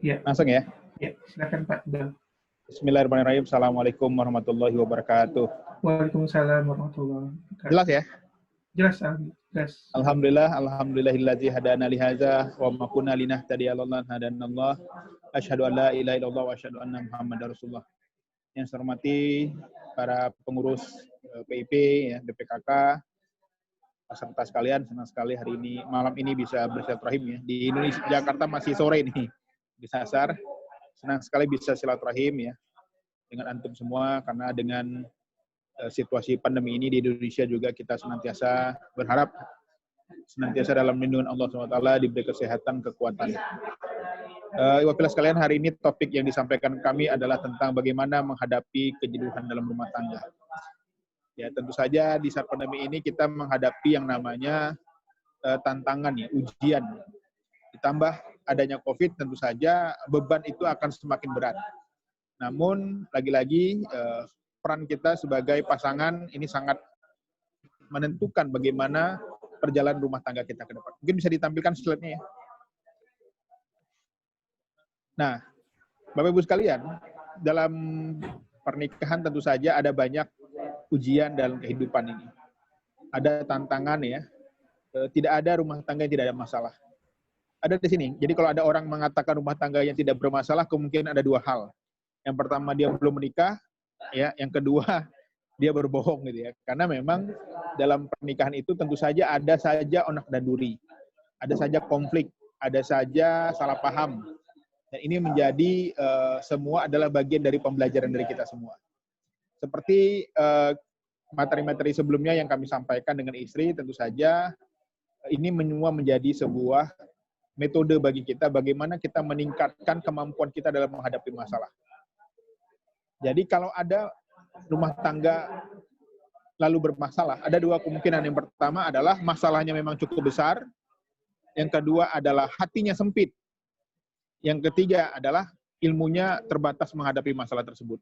Ya, Langsung ya. ya, silakan Pak Bel. Bismillahirrahmanirrahim. Assalamualaikum warahmatullahi wabarakatuh. Waalaikumsalam warahmatullahi wabarakatuh. Jelas ya? Jelas, jelas. Alhamdulillahilladzi hadana li hadza wa ma kunna linahtadiya laula an hadanallah. Asyhadu an la ilaha illallah wa asyhadu anna Muhammadar Rasulullah. Yang saya hormati para pengurus PIP ya, BPKK, peserta sekalian, senang sekali hari ini malam ini bisa bersilaturahim ya. Di Indonesia, Jakarta masih sore nih. Di Sasar. Senang sekali bisa silaturahim ya dengan antum semua, karena dengan situasi pandemi ini di Indonesia juga kita senantiasa berharap senantiasa dalam lindungan Allah SWT, diberi kesehatan, kekuatan. Wakilah sekalian, hari ini topik yang disampaikan kami adalah tentang bagaimana menghadapi kejenuhan dalam rumah tangga. Ya, tentu saja di saat pandemi ini kita menghadapi yang namanya tantangan ya, ujian. Ditambah adanya COVID, tentu saja beban itu akan semakin berat. Namun lagi-lagi peran kita sebagai pasangan ini sangat menentukan bagaimana perjalanan rumah tangga kita ke depan. Mungkin bisa ditampilkan slide-nya ya. Nah, Bapak Ibu sekalian, dalam pernikahan tentu saja ada banyak ujian dalam kehidupan ini. Ada tantangan ya. Tidak ada rumah tangga yang tidak ada masalah. Ada di sini. Jadi kalau ada orang mengatakan rumah tangga yang tidak bermasalah, kemungkinan ada dua hal. Yang pertama, dia belum menikah, ya. Yang kedua, dia berbohong gitu ya. Karena memang dalam pernikahan itu tentu saja ada saja onak dan duri. Ada saja konflik, ada saja salah paham. Dan ini menjadi semua adalah bagian dari pembelajaran dari kita semua. Seperti materi-materi sebelumnya yang kami sampaikan dengan istri, tentu saja ini semua menjadi sebuah metode bagi kita bagaimana kita meningkatkan kemampuan kita dalam menghadapi masalah. Jadi kalau ada rumah tangga lalu bermasalah, ada dua kemungkinan. Yang pertama adalah masalahnya memang cukup besar. Yang kedua adalah hatinya sempit. Yang ketiga adalah ilmunya terbatas menghadapi masalah tersebut.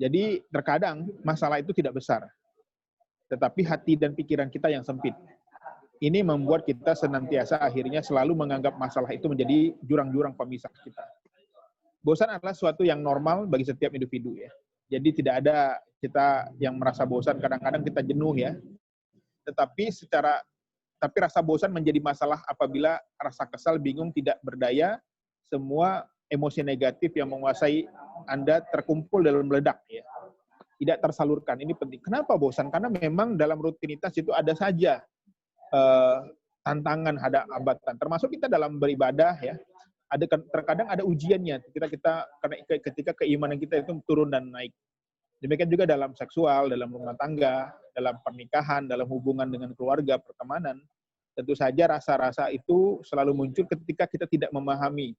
Jadi terkadang masalah itu tidak besar, tetapi hati dan pikiran kita yang sempit. Ini membuat kita senantiasa akhirnya selalu menganggap masalah itu menjadi jurang-jurang pemisah kita. Bosan adalah suatu yang normal bagi setiap individu ya. Jadi tidak ada kita yang merasa bosan, kadang-kadang kita jenuh ya. Tetapi rasa bosan menjadi masalah apabila rasa kesal, bingung, tidak berdaya, semua emosi negatif yang menguasai Anda terkumpul dalam meledak ya. Tidak tersalurkan. Ini penting. Kenapa bosan? Karena memang dalam rutinitas itu ada saja tantangan, ada hambatan. Termasuk kita dalam beribadah ya. Terkadang ada ujiannya. Ketika keimanan kita itu turun dan naik. Demikian juga dalam seksual, dalam rumah tangga, dalam pernikahan, dalam hubungan dengan keluarga, pertemanan. Tentu saja rasa-rasa itu selalu muncul ketika kita tidak memahami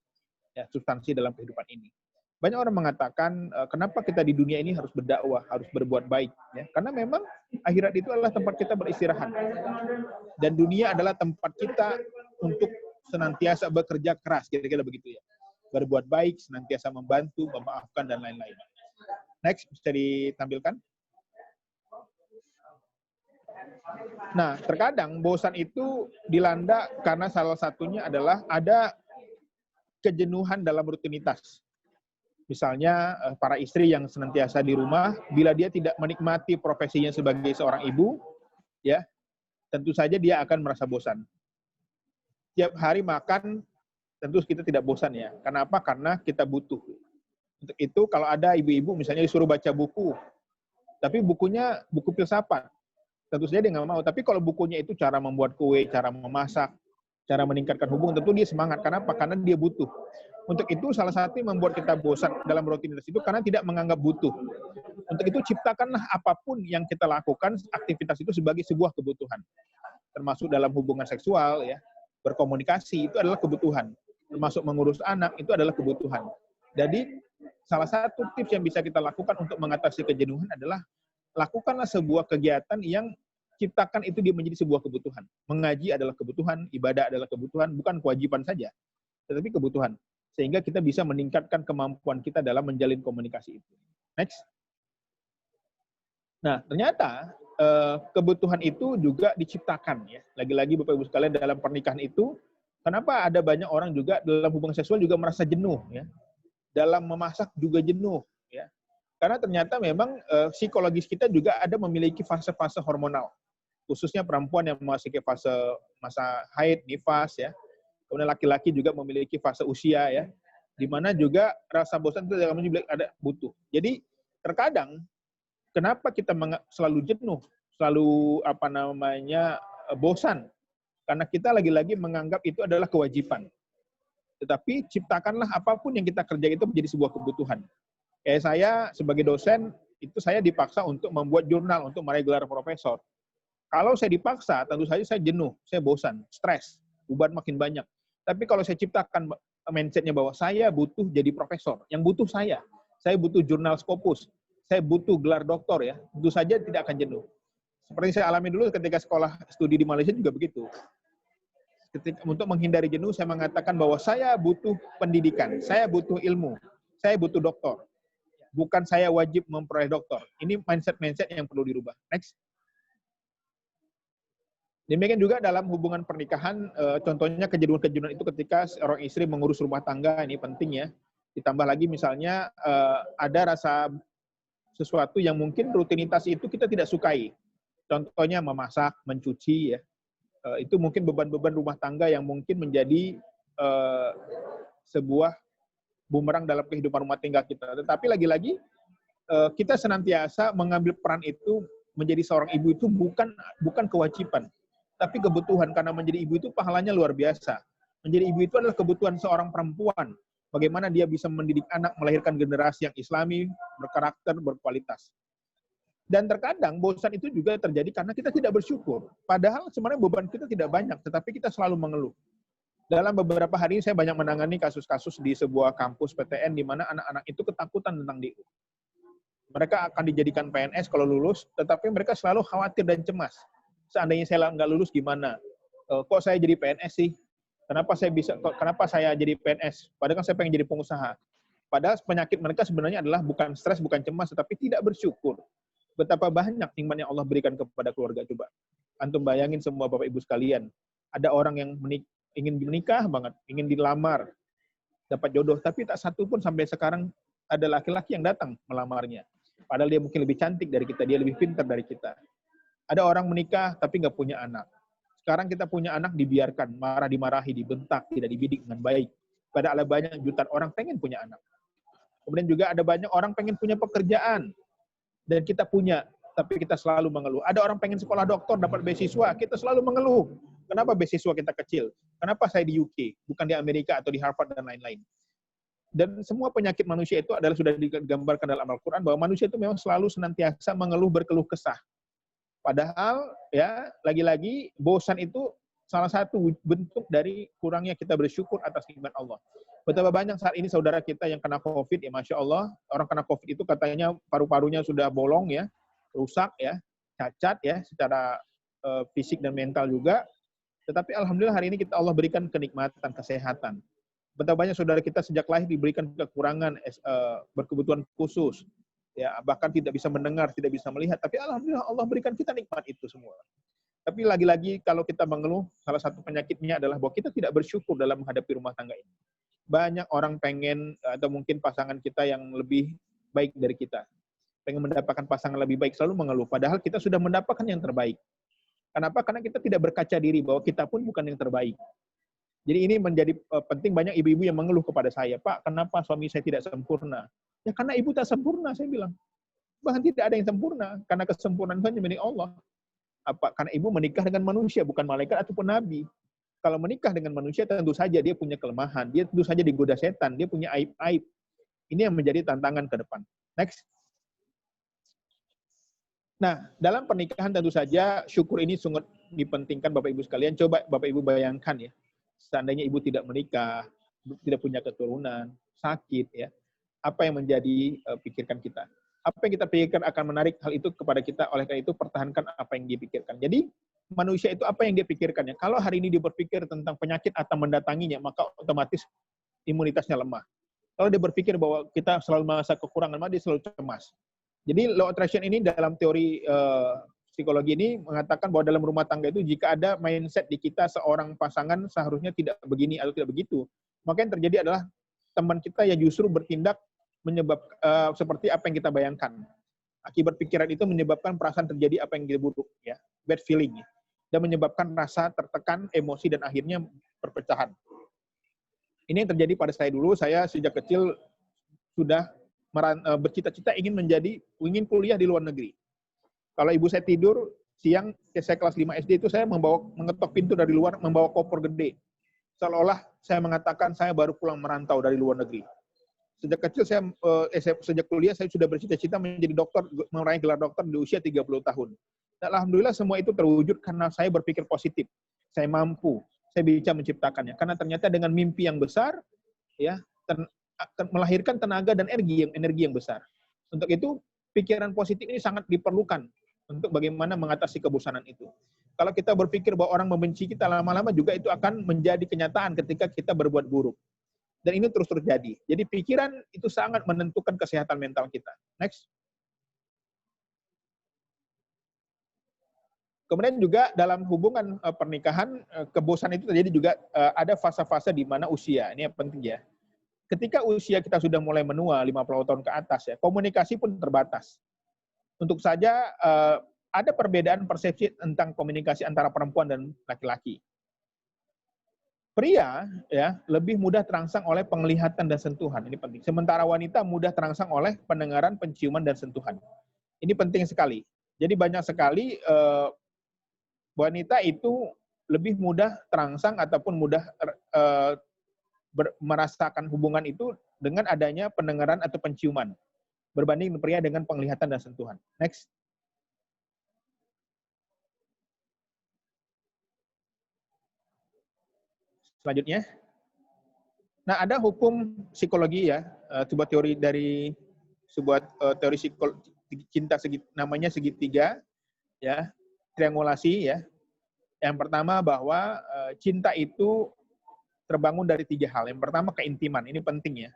ya, substansi dalam kehidupan ini. Banyak orang mengatakan, kenapa kita di dunia ini harus berdakwah, harus berbuat baik. Ya? Karena memang akhirat itu adalah tempat kita beristirahat. Dan dunia adalah tempat kita untuk senantiasa bekerja keras, kira-kira begitu ya. Berbuat baik, senantiasa membantu, memaafkan, dan lain-lain. Next, bisa ditampilkan. Nah, terkadang bosan itu dilanda karena salah satunya adalah ada kejenuhan dalam rutinitas. Misalnya para istri yang senantiasa di rumah, bila dia tidak menikmati profesinya sebagai seorang ibu, ya, tentu saja dia akan merasa bosan. Tiap hari makan, tentu kita tidak bosan ya. Kenapa? Karena kita butuh. Untuk itu kalau ada ibu-ibu misalnya disuruh baca buku, tapi bukunya buku filsafat, tentu saja dia nggak mau. Tapi kalau bukunya itu cara membuat kue, cara memasak, cara meningkatkan hubungan, tentu dia semangat. Kenapa? Karena dia butuh. Untuk itu salah satu yang membuat kita bosan dalam rutinitas itu karena tidak menganggap butuh. Untuk itu ciptakanlah apapun yang kita lakukan, aktivitas itu sebagai sebuah kebutuhan. Termasuk dalam hubungan seksual, ya, berkomunikasi itu adalah kebutuhan. Termasuk mengurus anak itu adalah kebutuhan. Jadi salah satu tips yang bisa kita lakukan untuk mengatasi kejenuhan adalah lakukanlah sebuah kegiatan yang ciptakan itu dia menjadi sebuah kebutuhan. Mengaji adalah kebutuhan, ibadah adalah kebutuhan, bukan kewajiban saja, tetapi kebutuhan. Sehingga kita bisa meningkatkan kemampuan kita dalam menjalin komunikasi itu. Next. Nah, ternyata kebutuhan itu juga diciptakan ya. Lagi-lagi Bapak Ibu sekalian dalam pernikahan itu Kenapa ada banyak orang juga dalam hubungan seksual juga merasa jenuh, ya. Dalam memasak juga jenuh, ya. Karena ternyata memang psikologis kita juga ada memiliki fase-fase hormonal, khususnya perempuan yang memasuki fase masa haid, nifas, ya. Kemudian laki-laki juga memiliki fase usia, ya, di mana juga rasa bosan itu ada butuh. Jadi terkadang kenapa kita selalu jenuh, selalu bosan? Karena kita lagi-lagi menganggap itu adalah kewajiban. Tetapi ciptakanlah apapun yang kita kerjakan itu menjadi sebuah kebutuhan. Kayak saya sebagai dosen, itu saya dipaksa untuk membuat jurnal, untuk meraih gelar profesor. Kalau saya dipaksa, tentu saja saya jenuh, saya bosan, stres, beban makin banyak. Tapi kalau saya ciptakan mindset-nya bahwa saya butuh jadi profesor, yang butuh saya butuh jurnal Scopus, saya butuh gelar doktor, ya, tentu saja tidak akan jenuh. Seperti saya alami dulu ketika sekolah studi di Malaysia juga begitu. Untuk menghindari jenuh, saya mengatakan bahwa saya butuh pendidikan, saya butuh ilmu, saya butuh doktor. Bukan saya wajib memperoleh doktor. Ini mindset-mindset yang perlu dirubah. Next. Demikian juga dalam hubungan pernikahan, contohnya kejenuhan-kejenuhan itu ketika seorang istri mengurus rumah tangga, ini penting, ya. Ditambah lagi misalnya ada rasa sesuatu yang mungkin rutinitas itu kita tidak sukai. Contohnya memasak, mencuci, ya. Itu mungkin beban-beban rumah tangga yang mungkin menjadi sebuah bumerang dalam kehidupan rumah tangga kita. Tetapi lagi-lagi kita senantiasa mengambil peran itu menjadi seorang ibu itu bukan kewajiban, tapi kebutuhan. Karena menjadi ibu itu pahalanya luar biasa. Menjadi ibu itu adalah kebutuhan seorang perempuan. Bagaimana dia bisa mendidik anak, melahirkan generasi yang islami, berkarakter, berkualitas. Dan terkadang bosan itu juga terjadi karena kita tidak bersyukur. Padahal sebenarnya beban kita tidak banyak, tetapi kita selalu mengeluh. Dalam beberapa hari ini saya banyak menangani kasus-kasus di sebuah kampus PTN di mana anak-anak itu ketakutan tentang DU. Mereka akan dijadikan PNS kalau lulus, tetapi mereka selalu khawatir dan cemas. Seandainya saya nggak lulus gimana? Kok saya jadi PNS sih? Kenapa saya jadi PNS? Padahal kan saya pengen jadi pengusaha. Padahal penyakit mereka sebenarnya adalah bukan stres, bukan cemas, tetapi tidak bersyukur. Betapa banyak nikmat yang Allah berikan kepada keluarga. Coba antum bayangin semua Bapak Ibu sekalian. Ada orang yang ingin menikah banget, ingin dilamar, dapat jodoh, tapi tak satu pun sampai sekarang ada laki-laki yang datang melamarnya. Padahal dia mungkin lebih cantik dari kita, dia lebih pintar dari kita. Ada orang menikah tapi nggak punya anak. Sekarang kita punya anak dibiarkan, dimarahi, dibentak, tidak dibidik dengan baik. Padahal ada banyak jutaan orang pengen punya anak. Kemudian juga ada banyak orang pengen punya pekerjaan. Dan kita punya, tapi kita selalu mengeluh. Ada orang pengen sekolah doktor, dapat beasiswa, kita selalu mengeluh. Kenapa beasiswa kita kecil? Kenapa saya di UK, bukan di Amerika atau di Harvard dan lain-lain? Dan semua penyakit manusia itu adalah sudah digambarkan dalam Al-Quran bahwa manusia itu memang selalu senantiasa mengeluh, berkeluh kesah. Padahal, ya, lagi-lagi bosan itu salah satu bentuk dari kurangnya kita bersyukur atas nikmat Allah. Betapa banyak saat ini saudara kita yang kena COVID, ya Masya Allah, orang kena COVID itu katanya paru-parunya sudah bolong, ya, rusak, ya, cacat, ya, secara fisik dan mental juga. Tetapi Alhamdulillah hari ini Allah berikan kenikmatan, kesehatan. Betapa banyak saudara kita sejak lahir diberikan kekurangan, berkebutuhan khusus, ya, bahkan tidak bisa mendengar, tidak bisa melihat. Tapi Alhamdulillah Allah berikan kita nikmat itu semua. Tapi lagi-lagi kalau kita mengeluh, salah satu penyakitnya adalah bahwa kita tidak bersyukur dalam menghadapi rumah tangga ini. Banyak orang pengen, atau mungkin pasangan kita yang lebih baik dari kita. Pengen mendapatkan pasangan lebih baik, selalu mengeluh. Padahal kita sudah mendapatkan yang terbaik. Kenapa? Karena kita tidak berkaca diri bahwa kita pun bukan yang terbaik. Jadi ini menjadi penting, banyak ibu-ibu yang mengeluh kepada saya, Pak, kenapa suami saya tidak sempurna? Ya karena ibu tak sempurna, saya bilang. Bahkan tidak ada yang sempurna, karena kesempurnaan itu hanya milik Allah. Karena ibu menikah dengan manusia, bukan malaikat ataupun nabi. Kalau menikah dengan manusia, tentu saja dia punya kelemahan, dia tentu saja digoda setan, dia punya aib-aib. Ini yang menjadi tantangan ke depan. Next. Nah, dalam pernikahan tentu saja syukur ini sangat dipentingkan Bapak Ibu sekalian. Coba Bapak Ibu bayangkan, ya, seandainya ibu tidak menikah, tidak punya keturunan, sakit, ya, apa yang menjadi pikirkan kita? Apa yang kita pikirkan akan menarik hal itu kepada kita, oleh karena itu pertahankan apa yang dia pikirkan. Jadi, manusia itu apa yang dia pikirkannya. Kalau hari ini dia berpikir tentang penyakit atau mendatanginya, maka otomatis imunitasnya lemah. Kalau dia berpikir bahwa kita selalu merasa kekurangan, maka dia selalu cemas. Jadi law attraction ini dalam teori psikologi ini mengatakan bahwa dalam rumah tangga itu jika ada mindset di kita seorang pasangan seharusnya tidak begini atau tidak begitu, maka yang terjadi adalah teman kita yang justru bertindak seperti apa yang kita bayangkan. Akibat pikiran itu menyebabkan perasaan terjadi apa yang buruk, ya, bad feeling, ya, dan menyebabkan rasa tertekan, emosi, dan akhirnya perpecahan. Ini yang terjadi pada saya dulu. Saya sejak kecil sudah bercita-cita ingin kuliah di luar negeri. Kalau ibu saya tidur siang, saya kelas 5 SD itu saya mengetok pintu dari luar, membawa koper gede. Seolah-olah saya mengatakan saya baru pulang merantau dari luar negeri. Sejak kecil sejak kuliah saya sudah bercita-cita menjadi dokter, meraih gelar dokter di usia 30 tahun. Dan alhamdulillah semua itu terwujud karena saya berpikir positif. Saya mampu, saya bisa menciptakannya. Karena ternyata dengan mimpi yang besar, ya, melahirkan tenaga dan energi yang besar. Untuk itu pikiran positif ini sangat diperlukan untuk bagaimana mengatasi kebosanan itu. Kalau kita berpikir bahwa orang membenci kita, lama-lama juga itu akan menjadi kenyataan ketika kita berbuat buruk. Dan ini terus terjadi. Jadi pikiran itu sangat menentukan kesehatan mental kita. Next. Kemudian juga dalam hubungan pernikahan, kebosanan itu terjadi juga ada fase-fase di mana usia. Ini yang penting ya. Ketika usia kita sudah mulai menua, 50 tahun ke atas, ya, komunikasi pun terbatas. Untuk saja ada perbedaan persepsi tentang komunikasi antara perempuan dan laki-laki. Pria, ya, lebih mudah terangsang oleh penglihatan dan sentuhan. Ini penting. Sementara wanita mudah terangsang oleh pendengaran, penciuman, dan sentuhan. Ini penting sekali. Jadi banyak sekali wanita itu lebih mudah terangsang ataupun mudah merasakan hubungan itu dengan adanya pendengaran atau penciuman. Berbanding pria dengan penglihatan dan sentuhan. Next. Selanjutnya. Nah, ada hukum psikologi, ya, sebuah teori dari teori cinta namanya segitiga, ya, triangulasi, ya. Yang pertama bahwa cinta itu terbangun dari 3 hal. Yang pertama keintiman, ini penting, ya.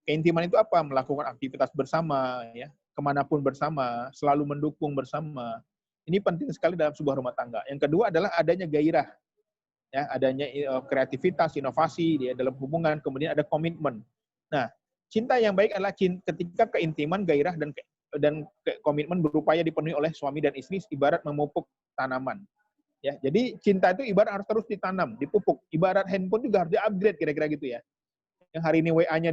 Keintiman itu apa? Melakukan aktivitas bersama, ya, kemanapun bersama, selalu mendukung bersama. Ini penting sekali dalam sebuah rumah tangga. Yang kedua adalah adanya gairah. Ya, adanya kreativitas, inovasi di dalam hubungan, kemudian ada komitmen. Nah, cinta yang baik adalah ketika keintiman, gairah, dan komitmen berupaya dipenuhi oleh suami dan istri ibarat memupuk tanaman. Ya, jadi cinta itu ibarat harus terus ditanam, dipupuk. Ibarat handphone juga harus di-upgrade, kira-kira gitu ya. Yang hari ini WA-nya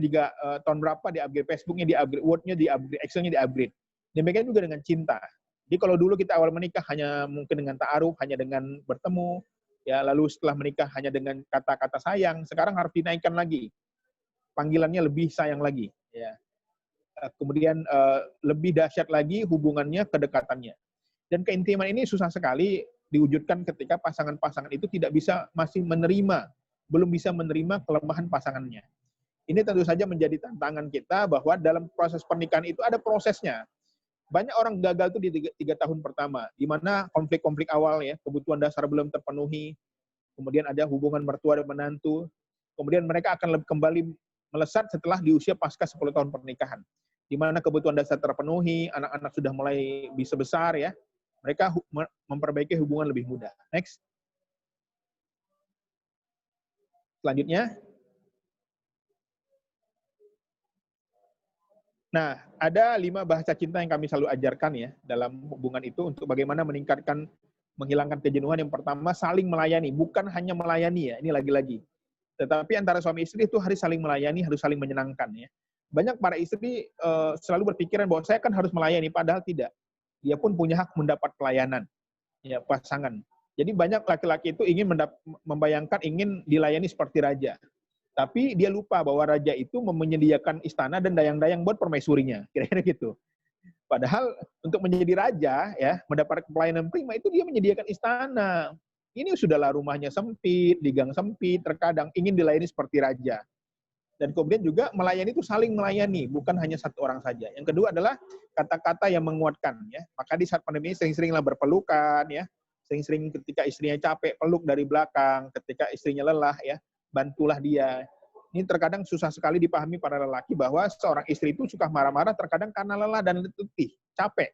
tahun berapa di-upgrade, Facebook-nya di-upgrade, Word-nya di-upgrade, Excel-nya di-upgrade. Demikian juga dengan cinta. Jadi kalau dulu kita awal menikah hanya mungkin dengan ta'aruf, hanya dengan bertemu, ya, lalu setelah menikah hanya dengan kata-kata sayang, sekarang harus dinaikkan lagi. Panggilannya lebih sayang lagi, ya. Kemudian lebih dahsyat lagi hubungannya, kedekatannya. Dan keintiman ini susah sekali diwujudkan ketika pasangan-pasangan itu masih belum bisa menerima kelemahan pasangannya. Ini tentu saja menjadi tantangan kita bahwa dalam proses pernikahan itu ada prosesnya. Banyak orang gagal tuh di 3 tahun pertama, di mana konflik-konflik awal, ya, kebutuhan dasar belum terpenuhi, kemudian ada hubungan mertua dan menantu, kemudian mereka akan kembali melesat setelah di usia pasca 10 tahun pernikahan, di mana kebutuhan dasar terpenuhi, anak-anak sudah mulai bisa besar, ya, mereka memperbaiki hubungan lebih mudah. Next. Selanjutnya. Nah, ada 5 bahasa cinta yang kami selalu ajarkan, ya, dalam hubungan itu untuk bagaimana menghilangkan kejenuhan. Yang pertama, saling melayani. Bukan hanya melayani, ya, ini lagi-lagi. Tetapi antara suami istri itu harus saling melayani, harus saling menyenangkan, ya. Banyak para istri selalu berpikiran bahwa saya kan harus melayani, padahal tidak. Dia pun punya hak mendapat pelayanan, ya, pasangan. Jadi banyak laki-laki itu ingin membayangkan ingin dilayani seperti raja. Tapi dia lupa bahwa raja itu menyediakan istana dan dayang-dayang buat permaisurinya, kira-kira gitu. Padahal untuk menjadi raja, ya, mendapat pelayanan prima itu dia menyediakan istana. Ini sudahlah rumahnya sempit, di gang sempit, terkadang ingin dilayani seperti raja. Dan kemudian juga melayani itu saling melayani, bukan hanya satu orang saja. Yang kedua adalah kata-kata yang menguatkan, ya. Maka di saat pandemi sering-seringlah berpelukan, ya. Sering-sering ketika istrinya capek, peluk dari belakang, ketika istrinya lelah, ya, bantulah dia. Ini terkadang susah sekali dipahami para lelaki bahwa seorang istri itu suka marah-marah terkadang karena lelah dan letih, capek.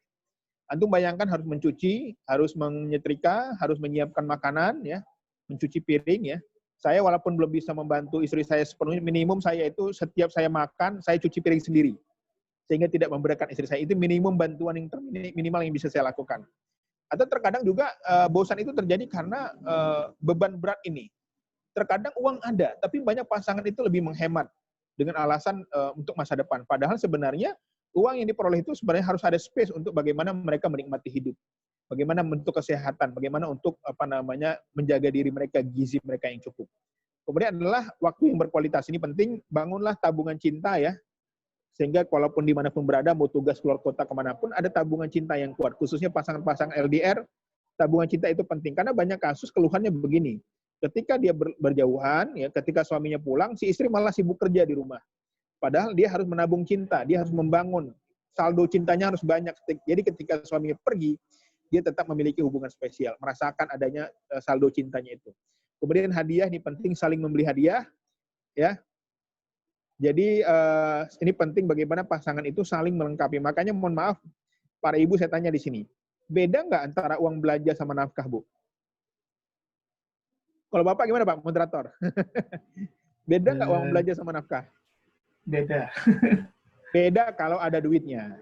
Antum bayangkan harus mencuci, harus menyetrika, harus menyiapkan makanan, ya, mencuci piring, ya. Saya walaupun belum bisa membantu istri saya sepenuhnya, minimum saya itu setiap saya makan, saya cuci piring sendiri. Sehingga tidak memberatkan istri saya. Itu minimum bantuan yang minimal yang bisa saya lakukan. Atau terkadang juga bosan itu terjadi karena beban berat ini. Terkadang uang ada, tapi banyak pasangan itu lebih menghemat dengan alasan untuk masa depan. Padahal sebenarnya uang yang diperoleh itu sebenarnya harus ada space untuk bagaimana mereka menikmati hidup, bagaimana untuk kesehatan, bagaimana untuk menjaga diri mereka, gizi mereka yang cukup. Kemudian adalah waktu yang berkualitas. Ini penting, bangunlah tabungan cinta, ya, sehingga walaupun dimanapun berada, mau tugas keluar kota kemanapun, ada tabungan cinta yang kuat. Khususnya pasangan-pasangan LDR, tabungan cinta itu penting. Karena banyak kasus keluhannya begini, ketika dia berjauhan, ya, ketika suaminya pulang, si istri malah sibuk kerja di rumah. Padahal dia harus menabung cinta, dia harus membangun. Saldo cintanya harus banyak. Jadi ketika suaminya pergi, dia tetap memiliki hubungan spesial, merasakan adanya saldo cintanya itu. Kemudian hadiah, ini penting, saling membeli hadiah, ya. Jadi ini penting bagaimana pasangan itu saling melengkapi. Makanya mohon maaf, para ibu saya tanya di sini, beda nggak antara uang belanja sama nafkah, Bu? Kalau Bapak gimana, Pak, moderator? Beda nggak uang belanja sama nafkah? Beda. Beda kalau ada duitnya.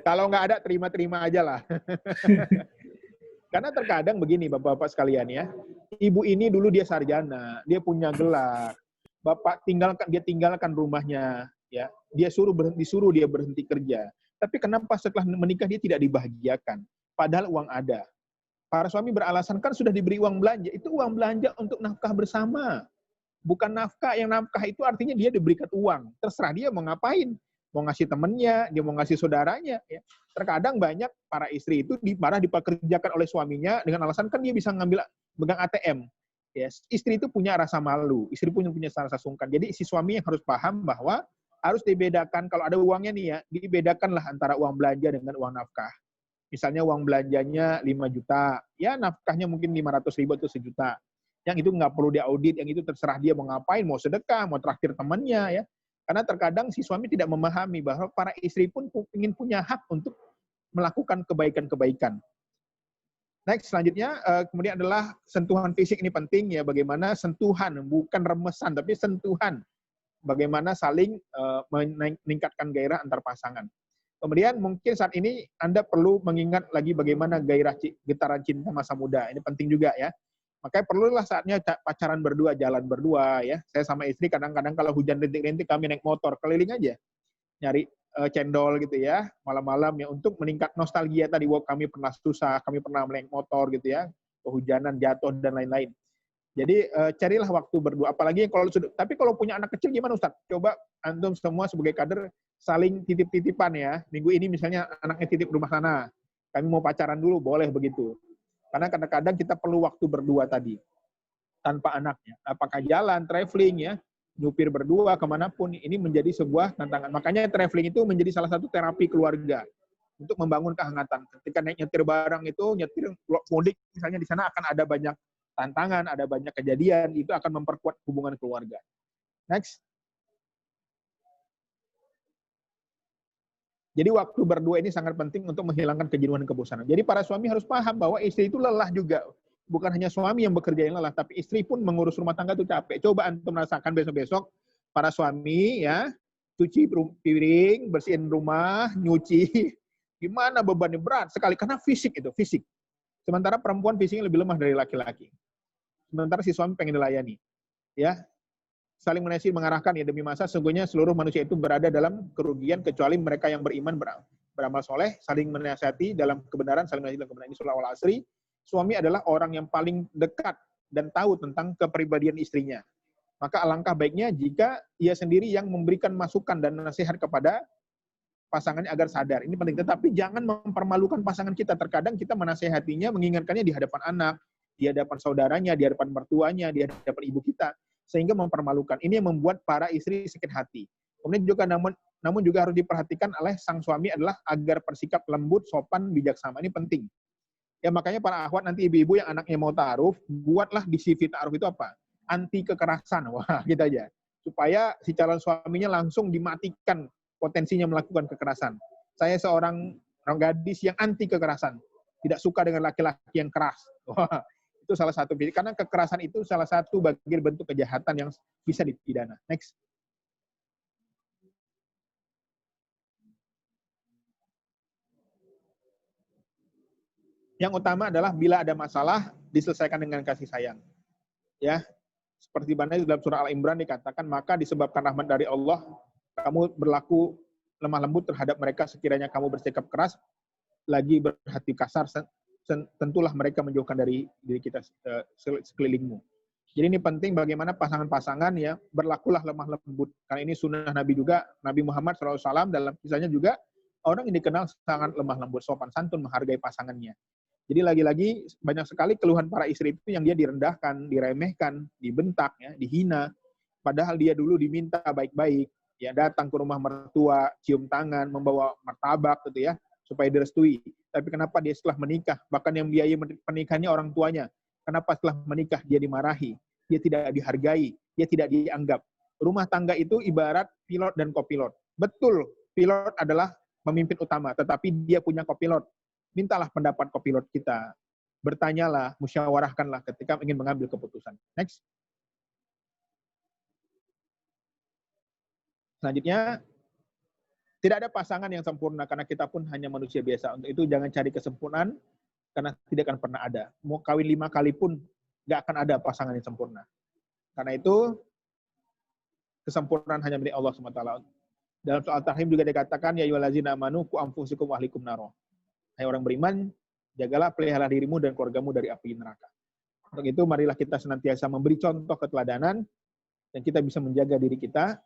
Kalau nggak ada, terima-terima aja lah. Karena terkadang begini, Bapak-Bapak sekalian, ya. Ibu ini dulu dia sarjana, dia punya gelar. Bapak tinggalkan rumahnya, ya. Disuruh dia berhenti kerja. Tapi kenapa setelah menikah dia tidak dibahagiakan? Padahal uang ada. Para suami beralasan kan sudah diberi uang belanja. Itu uang belanja untuk nafkah bersama. Bukan nafkah. Yang nafkah itu artinya dia diberikan uang. Terserah dia mau ngapain. Mau ngasih temennya, dia mau ngasih saudaranya. Ya. Terkadang banyak para istri itu malah dipekerjakan oleh suaminya dengan alasan kan dia bisa megang ATM. Ya, istri itu punya rasa malu, istri punya rasa sungkan. Jadi si suami yang harus paham bahwa harus dibedakan, kalau ada uangnya nih, ya, dibedakanlah antara uang belanja dengan uang nafkah. Misalnya uang belanjanya 5 juta, ya nafkahnya mungkin 500.000 atau 1 juta. Yang itu nggak perlu diaudit, yang itu terserah dia mau ngapain, mau sedekah, mau traktir temannya, ya. Karena terkadang si suami tidak memahami bahwa para istri pun ingin punya hak untuk melakukan kebaikan-kebaikan. Next, selanjutnya, kemudian adalah sentuhan fisik, ini penting, ya, bagaimana sentuhan, bukan remesan, tapi sentuhan. Bagaimana saling meningkatkan gairah antar pasangan. Kemudian mungkin saat ini Anda perlu mengingat lagi bagaimana gairah getaran cinta masa muda. Ini penting juga, ya. Makanya perlulah saatnya pacaran berdua, jalan berdua, ya. Saya sama istri kadang-kadang kalau hujan rintik-rintik kami naik motor keliling aja. Nyari cendol gitu, ya, malam-malam, ya, untuk meningkat nostalgia tadi. Wah, kami pernah susah, kami pernah naik motor gitu, ya, kehujanan, jatuh dan lain-lain. Jadi carilah waktu berdua. Apalagi tapi kalau punya anak kecil gimana, Ustaz? Coba antum semua sebagai kader saling titip-titipan, ya. Minggu ini misalnya anaknya titip rumah sana. Kami mau pacaran dulu, boleh begitu. Karena kadang-kadang kita perlu waktu berdua tadi. Tanpa anaknya. Apakah jalan, traveling, ya, nyupir berdua kemanapun, ini menjadi sebuah tantangan. Makanya traveling itu menjadi salah satu terapi keluarga untuk membangun kehangatan. Ketika naik nyetir bareng itu, nyetir mudik misalnya, di sana akan ada banyak tantangan, ada banyak kejadian, itu akan memperkuat hubungan keluarga. Next. Jadi waktu berdua ini sangat penting untuk menghilangkan kejenuhan dan kebosanan. Jadi para suami harus paham bahwa istri itu lelah juga. Bukan hanya suami yang bekerja yang lelah, tapi istri pun mengurus rumah tangga itu capek. Coba antum merasakan besok-besok para suami, ya, cuci piring, bersihin rumah, nyuci. Gimana bebannya, berat sekali karena fisik itu, fisik. Sementara perempuan fisiknya lebih lemah dari laki-laki. Sementara si suami pengen dilayani. Ya, saling mengarahkan, ya, demi masa sesungguhnya seluruh manusia itu berada dalam kerugian kecuali mereka yang beriman, beramal soleh, saling menasihati dalam kebenaran, saling menasihati dalam kebenaran. Ini surah Al-Asri. Suami adalah orang yang paling dekat dan tahu tentang kepribadian istrinya. Maka alangkah baiknya jika ia sendiri yang memberikan masukan dan nasihat kepada pasangannya agar sadar. Ini penting. Tetapi jangan mempermalukan pasangan kita. Terkadang kita menasehatinya, mengingatkannya di hadapan anak, di hadapan saudaranya, di hadapan mertuanya, di hadapan ibu kita, sehingga mempermalukan. Ini yang membuat para istri sakit hati. Kemudian juga namun juga harus diperhatikan oleh sang suami adalah agar bersikap lembut, sopan, bijaksana. Ini penting. Ya, makanya para akhwat nanti ibu-ibu yang anaknya mau ta'aruf, buatlah di CV ta'aruf itu apa? Anti kekerasan. Wah, gitu aja. Supaya si calon suaminya langsung dimatikan potensinya melakukan kekerasan. Saya seorang Orang gadis yang anti kekerasan, tidak suka dengan laki-laki yang keras. Wah, itu salah satu, karena kekerasan itu salah satu bagian bentuk kejahatan yang bisa dipidana. Next. Yang utama adalah bila ada masalah diselesaikan dengan kasih sayang. Ya, seperti mana dalam surah Al-Imran dikatakan, maka disebabkan rahmat dari Allah, kamu berlaku lemah lembut terhadap mereka, sekiranya kamu bersikap keras, lagi berhati kasar, tentulah mereka menjauhkan dari diri kita sekelilingmu. Jadi ini penting bagaimana pasangan-pasangan ya berlakulah lemah lembut. Karena ini sunnah Nabi juga, Nabi Muhammad SAW dalam kisahnya juga, orang yang dikenal sangat lemah lembut, sopan santun, menghargai pasangannya. Jadi lagi-lagi banyak sekali keluhan para istri itu yang dia direndahkan, diremehkan, dibentak, ya, dihina. Padahal dia dulu diminta baik-baik, ya datang ke rumah mertua, cium tangan, membawa martabak gitu ya, supaya direstui. Tapi kenapa dia setelah menikah, bahkan yang biaya pernikahannya orang tuanya, kenapa setelah menikah dia dimarahi, dia tidak dihargai, dia tidak dianggap. Rumah tangga itu ibarat pilot dan kopilot. Betul, pilot adalah pemimpin utama, tetapi dia punya kopilot. Mintalah pendapat kopilot kita. Bertanyalah, musyawarahkanlah ketika ingin mengambil keputusan. Next. Selanjutnya, tidak ada pasangan yang sempurna karena kita pun hanya manusia biasa. Untuk itu jangan cari kesempurnaan karena tidak akan pernah ada. Mau kawin 5 kali pun nggak akan ada pasangan yang sempurna. Karena itu kesempurnaan hanya milik Allah SWT. Dalam soal Tahrim juga dikatakan, ya ayyuhallazina amanu qu anfusakum wa ahlikum naro. Hai orang beriman, jagalah, pelihara dirimu dan keluargamu dari api neraka. Untuk itu, marilah kita senantiasa memberi contoh keteladanan, dan kita bisa menjaga diri kita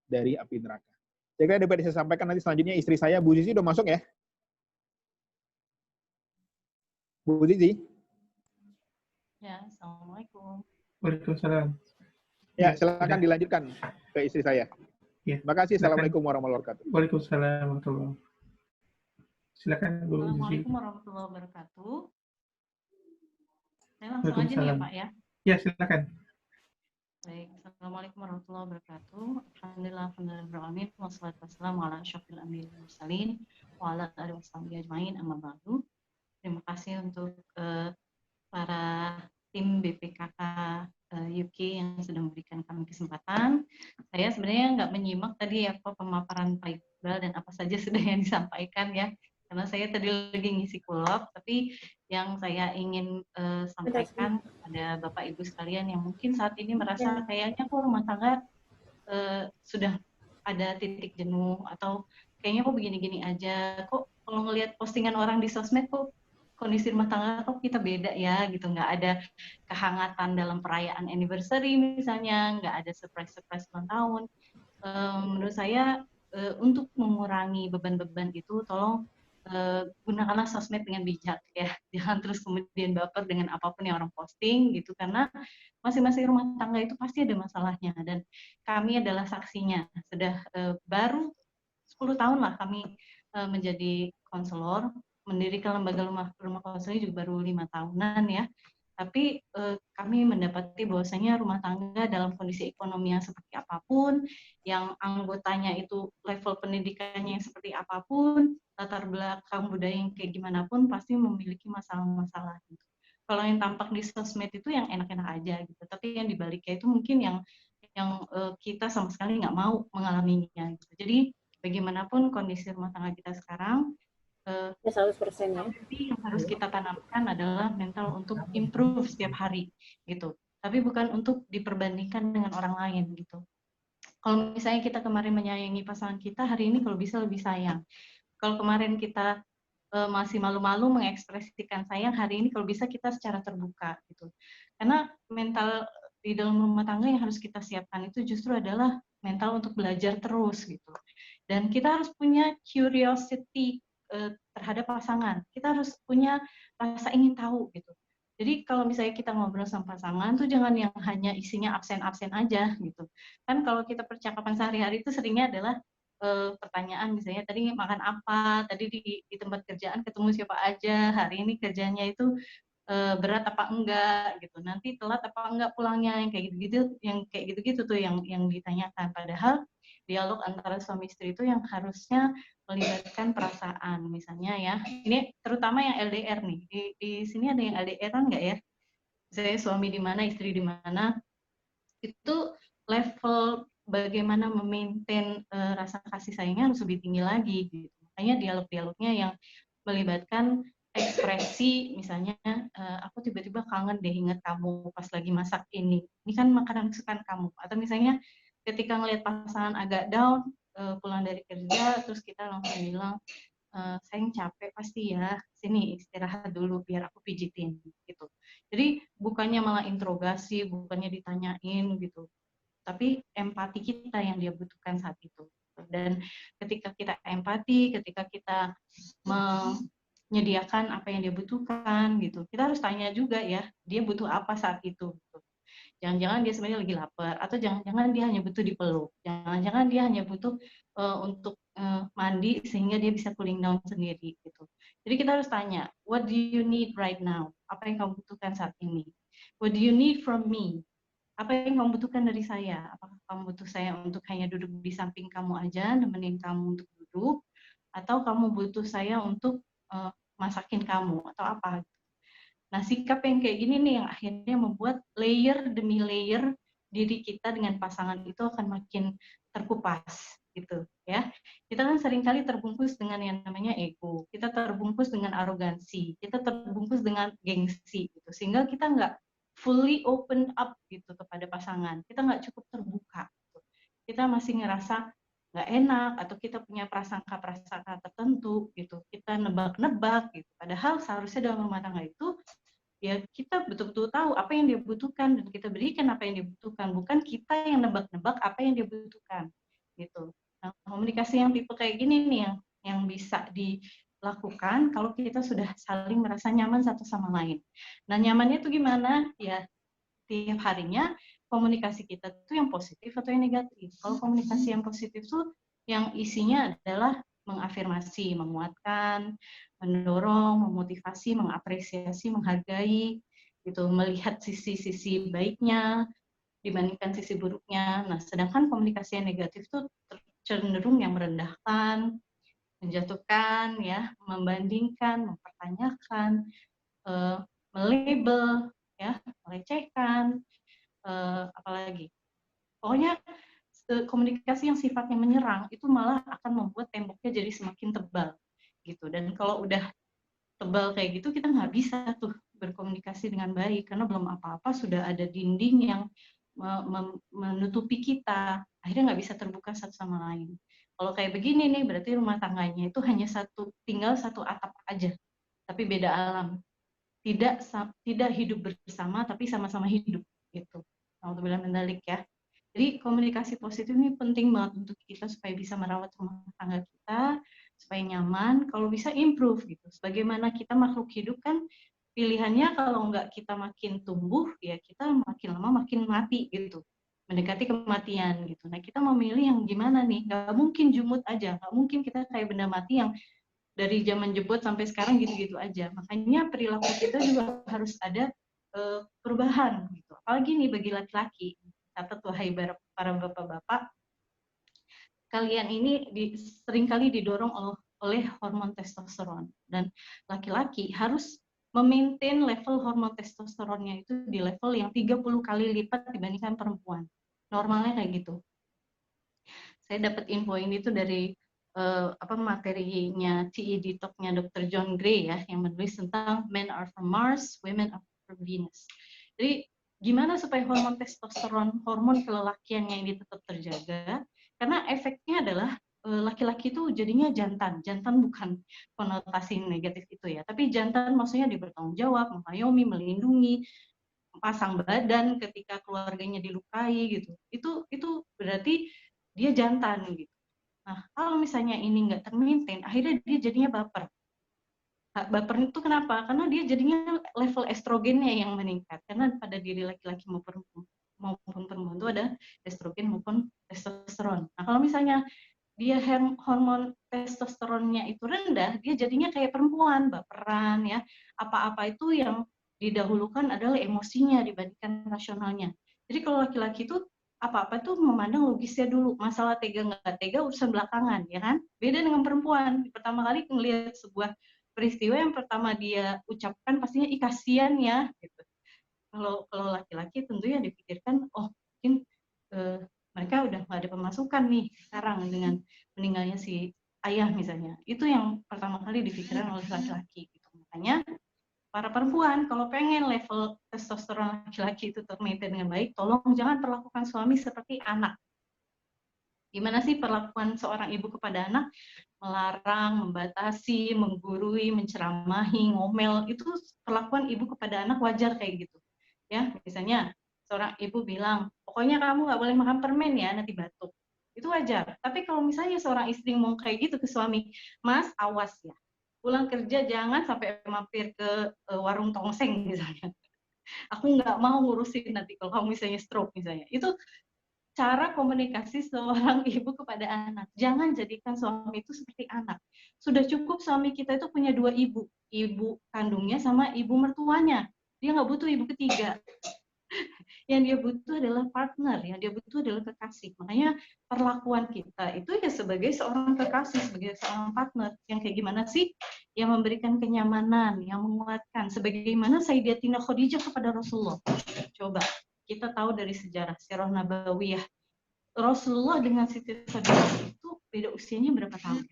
dari api neraka. Jadi dapat saya sampaikan nanti selanjutnya istri saya, Bu Zizi, udah masuk ya? Bu Zizi? Ya, Assalamualaikum. Waalaikumsalam. Ya, silakan dilanjutkan ke istri saya. Ya. Terima kasih. Assalamualaikum warahmatullahi wabarakatuh. Waalaikumsalam warahmatullahi wabarakatuh. Silakan Bu Zizi. Assalamualaikum warahmatullahi wabarakatuh. Saya langsung aja nih ya Pak ya. Ya, silakan. Baik, Assalamualaikum warahmatullahi wabarakatuh. Alhamdulillahirrahmanirrahim. Wassalatu wassalamu ala asyrofil anbiya'i wal mursalin wa ala alihi washabihi ajmain, amma ba'du. Terima kasih untuk para tim BPKK UK yang sudah memberikan kami kesempatan. Saya sebenarnya nggak menyimak tadi apa pemaparan Pak Iqbal dan apa saja sudah yang disampaikan ya, karena saya tadi lagi ngisi kulop. Tapi yang saya ingin sampaikan pada Bapak Ibu sekalian yang mungkin saat ini merasa kayaknya kok rumah tangga sudah ada titik jenuh, atau kayaknya kok begini-gini aja, kok kalau ngelihat postingan orang di sosmed kok kondisi rumah tangga kok kita beda ya gitu, nggak ada kehangatan dalam perayaan anniversary misalnya, nggak ada surprise ulang tahun. Menurut saya untuk mengurangi beban-beban itu, tolong gunakanlah sosmed dengan bijak ya, jangan terus kemudian baper dengan apapun yang orang posting gitu, karena masing-masing rumah tangga itu pasti ada masalahnya, dan kami adalah saksinya. Sudah baru 10 tahun lah kami menjadi konselor, mendirikan lembaga rumah konseling juga baru 5 tahunan ya. Tapi kami mendapati bahwasanya rumah tangga dalam kondisi ekonomi yang seperti apapun, yang anggotanya itu level pendidikannya yang seperti apapun, latar belakang budaya yang kayak gimana pun, pasti memiliki masalah-masalah gitu. Kalau yang tampak di sosmed itu yang enak-enak aja gitu, tapi yang dibaliknya itu mungkin yang kita sama sekali nggak mau mengalaminya gitu. Jadi bagaimanapun kondisi rumah tangga kita sekarang, 100% ya. Tapi yang harus kita tanamkan adalah mental untuk improve setiap hari gitu. Tapi bukan untuk diperbandingkan dengan orang lain gitu. Kalau misalnya kita kemarin menyayangi pasangan kita, hari ini kalau bisa lebih sayang. Kalau kemarin kita masih malu-malu mengekspresikan sayang, hari ini kalau bisa kita secara terbuka gitu. Karena mental di dalam rumah tangga yang harus kita siapkan itu justru adalah mental untuk belajar terus gitu. Dan kita harus punya curiosity terhadap pasangan. Kita harus punya rasa ingin tahu gitu. Jadi kalau misalnya kita ngobrol sama pasangan tuh jangan yang hanya isinya absen-absen aja gitu. Kan kalau kita percakapan sehari-hari itu seringnya adalah pertanyaan, misalnya tadi makan apa, tadi di tempat kerjaan ketemu siapa aja, hari ini kerjanya itu berat apa enggak gitu, nanti telat apa enggak pulangnya, yang kayak gitu-gitu tuh yang ditanyakan. Padahal dialog antara suami istri itu yang harusnya melibatkan perasaan, misalnya ya. Ini terutama yang LDR nih. Di sini ada yang LDR-an nggak ya? Saya suami di mana, istri di mana. Itu level bagaimana memaintain rasa kasih sayangnya harus lebih tinggi lagi gitu. Makanya dialog-dialognya yang melibatkan ekspresi, misalnya aku tiba-tiba kangen deh inget kamu pas lagi masak ini kan makanan kesukaan kamu, atau misalnya ketika ngelihat pasangan agak down pulang dari kerja terus kita langsung bilang sayang capek pasti ya, sini istirahat dulu biar aku pijitin gitu. Jadi bukannya malah interogasi, bukannya ditanyain gitu, tapi empati kita yang dia butuhkan saat itu. Dan ketika kita empati, ketika kita menyediakan apa yang dia butuhkan gitu, kita harus tanya juga ya, dia butuh apa saat itu gitu. Jangan-jangan dia sebenarnya lagi lapar, atau jangan-jangan dia hanya butuh dipeluk, jangan-jangan dia hanya butuh untuk mandi sehingga dia bisa cooling down sendiri gitu. Jadi kita harus tanya, what do you need right now? Apa yang kamu butuhkan saat ini? What do you need from me? Apa yang kamu butuhkan dari saya? Apakah kamu butuh saya untuk hanya duduk di samping kamu aja, nemenin kamu untuk duduk, atau kamu butuh saya untuk masakin kamu atau apa? Nah, sikap yang kayak gini nih yang akhirnya membuat layer demi layer diri kita dengan pasangan itu akan makin terkupas gitu ya. Kita kan seringkali terbungkus dengan yang namanya ego, kita terbungkus dengan arogansi, kita terbungkus dengan gengsi gitu, sehingga kita nggak fully open up gitu kepada pasangan, kita nggak cukup terbuka gitu. Kita masih ngerasa nggak enak atau kita punya prasangka-prasangka tertentu gitu, kita nebak-nebak gitu, padahal seharusnya dalam rumah tangga itu ya kita betul-betul tahu apa yang dia butuhkan dan kita berikan apa yang dia butuhkan, bukan kita yang nebak-nebak apa yang dia butuhkan gitu. Nah, komunikasi yang tipe kayak gini nih yang bisa dilakukan kalau kita sudah saling merasa nyaman satu sama lain. Nah, nyamannya itu gimana? Ya tiap harinya komunikasi kita tuh yang positif atau yang negatif. Kalau komunikasi yang positif tuh yang isinya adalah mengafirmasi, menguatkan, mendorong, memotivasi, mengapresiasi, menghargai, gitu, melihat sisi-sisi baiknya dibandingkan sisi buruknya. Nah, sedangkan komunikasi yang negatif tuh cenderung yang merendahkan, menjatuhkan, ya, membandingkan, mempertanyakan, melabel, ya, melecehkan, apalagi. Pokoknya komunikasi yang sifatnya menyerang itu malah akan membuat temboknya jadi semakin tebal gitu. Dan kalau udah tebal kayak gitu kita nggak bisa tuh berkomunikasi dengan baik karena belum apa-apa sudah ada dinding yang menutupi kita, akhirnya nggak bisa terbuka satu sama lain. Kalau kayak begini nih berarti rumah tangganya itu hanya tinggal satu atap aja, tapi beda alam. Tidak hidup bersama tapi sama-sama hidup gitu. Alhamdulillah mendalik ya. Jadi komunikasi positif ini penting banget untuk kita supaya bisa merawat rumah tangga kita, supaya nyaman, kalau bisa improve gitu. Sebagaimana kita makhluk hidup kan pilihannya kalau nggak kita makin tumbuh, ya kita makin lama makin mati gitu. Mendekati kematian gitu. Nah kita memilih yang gimana nih? Nggak mungkin jumut aja, nggak mungkin kita kayak benda mati yang dari zaman jebot sampai sekarang gitu-gitu aja. Makanya perilaku kita juga harus ada perubahan gitu. Apalagi nih bagi laki-laki. Catat wahai para bapak-bapak, kalian ini seringkali didorong oleh hormon testosteron dan laki-laki harus memaintain level hormon testosteronnya itu di level yang 30 kali lipat dibandingkan perempuan. Normalnya kayak gitu. Saya dapat info ini tuh dari materinya TED Talk-nya Dr. John Gray ya, yang menulis tentang Men are from Mars, Women are from Venus. Jadi gimana supaya hormon testosteron, hormon kelelakiannya ini tetap terjaga? Karena efeknya adalah laki-laki itu jadinya jantan. Jantan bukan konotasi negatif itu ya, tapi jantan maksudnya dia bertanggung jawab, mengayomi, melindungi, pasang badan ketika keluarganya dilukai gitu. Itu berarti dia jantan gitu. Nah, kalau misalnya ini nggak termaintain, akhirnya dia jadinya baper. Baper itu kenapa? Karena dia jadinya level estrogennya yang meningkat. Karena pada diri laki-laki maupun perempuan itu ada estrogen maupun testosteron. Nah, kalau misalnya dia hormon testosteronnya itu rendah, dia jadinya kayak perempuan, baperan ya. Apa-apa itu yang didahulukan adalah emosinya dibandingkan rasionalnya. Jadi kalau laki-laki itu apa-apa tuh memandang logisnya dulu. Masalah tega nggak tega urusan belakangan, ya kan? Beda dengan perempuan. Pertama kali ngelihat sebuah peristiwa yang pertama dia ucapkan pastinya kasihan ya, gitu. Kalau laki-laki tentunya dipikirkan, oh mungkin mereka udah nggak ada pemasukan nih sekarang dengan meninggalnya si ayah misalnya. Itu yang pertama kali dipikirkan oleh laki-laki. Gitu. Makanya para perempuan, kalau pengen level testosteron laki-laki itu termaintain dengan baik, tolong jangan perlakukan suami seperti anak. Gimana sih perlakuan seorang ibu kepada anak? Melarang, membatasi, menggurui, menceramahi, ngomel, itu perlakuan ibu kepada anak wajar kayak gitu. Ya, misalnya seorang ibu bilang, pokoknya kamu nggak boleh makan permen ya, nanti batuk. Itu wajar. Tapi kalau misalnya seorang istri mau kayak gitu ke suami, Mas, awas ya. Pulang kerja jangan sampai mampir ke warung tongseng misalnya. Aku nggak mau ngurusin nanti kalau kamu misalnya stroke misalnya. Itu cara komunikasi seorang ibu kepada anak. Jangan jadikan suami itu seperti anak. Sudah cukup suami kita itu punya 2 ibu. Ibu kandungnya sama ibu mertuanya. Dia nggak butuh ibu ketiga. Yang dia butuh adalah partner, yang dia butuh adalah kekasih. Makanya perlakuan kita itu ya sebagai seorang kekasih, sebagai seorang partner. Yang kayak gimana sih? Yang memberikan kenyamanan, yang menguatkan. Sebagaimana Sayyidatina Khadijah kepada Rasulullah. Coba, kita tahu dari sejarah Sirah Nabawiyah. Rasulullah dengan Siti Khadijah itu beda usianya berapa tahun?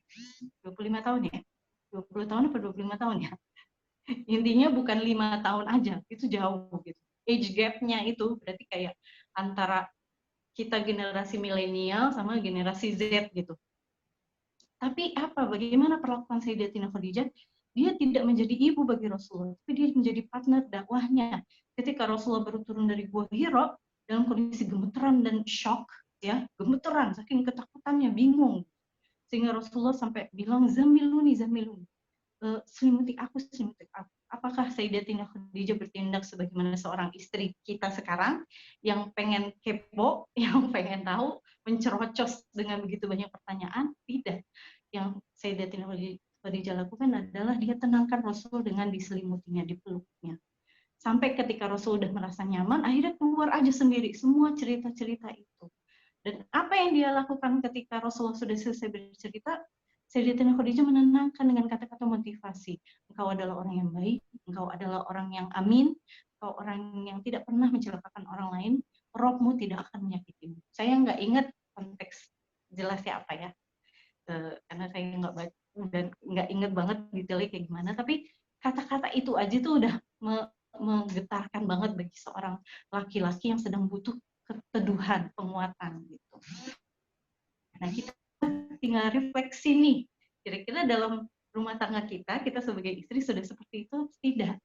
25 tahun ya? 20 tahun atau 25 tahun ya? Intinya bukan 5 tahun aja, itu jauh gitu. Age gap-nya itu berarti kayak antara kita generasi milenial sama generasi Z gitu. Tapi apa, bagaimana perlakuan Sayyidatina Khadijah? Dia tidak menjadi ibu bagi Rasulullah, tapi dia menjadi partner dakwahnya. Ketika Rasulullah baru turun dari Gua Hira dalam kondisi gemeteran dan shock, ya, gemeteran, saking ketakutannya, bingung. Sehingga Rasulullah sampai bilang, zamiluni, selimuti aku. Apakah Sayyidatina Khadijah bertindak sebagaimana seorang istri kita sekarang yang pengen kepo, yang pengen tahu, mencerocos dengan begitu banyak pertanyaan? Tidak. Yang Sayyidatina Khadijah lakukan adalah dia tenangkan Rasul dengan diselimutinya, dipeluknya. Sampai ketika Rasul udah merasa nyaman, akhirnya keluar aja sendiri semua cerita-cerita itu. Dan apa yang dia lakukan ketika Rasulullah sudah selesai bercerita? Sayyidatina Khadijah menenangkan dengan kata-kata motivasi. Engkau adalah orang yang baik, engkau adalah orang yang amin, engkau orang yang tidak pernah mencelakakan orang lain, Robmu tidak akan menyakitimu. Saya nggak ingat konteks jelasnya apa ya, karena saya nggak ingat banget detailnya kayak gimana, tapi kata-kata itu aja tuh udah menggetarkan banget bagi seorang laki-laki yang sedang butuh keteduhan, penguatan gitu. Nah, kita tinggal refleksi nih, kira-kira dalam rumah tangga kita sebagai istri sudah seperti itu, tidak?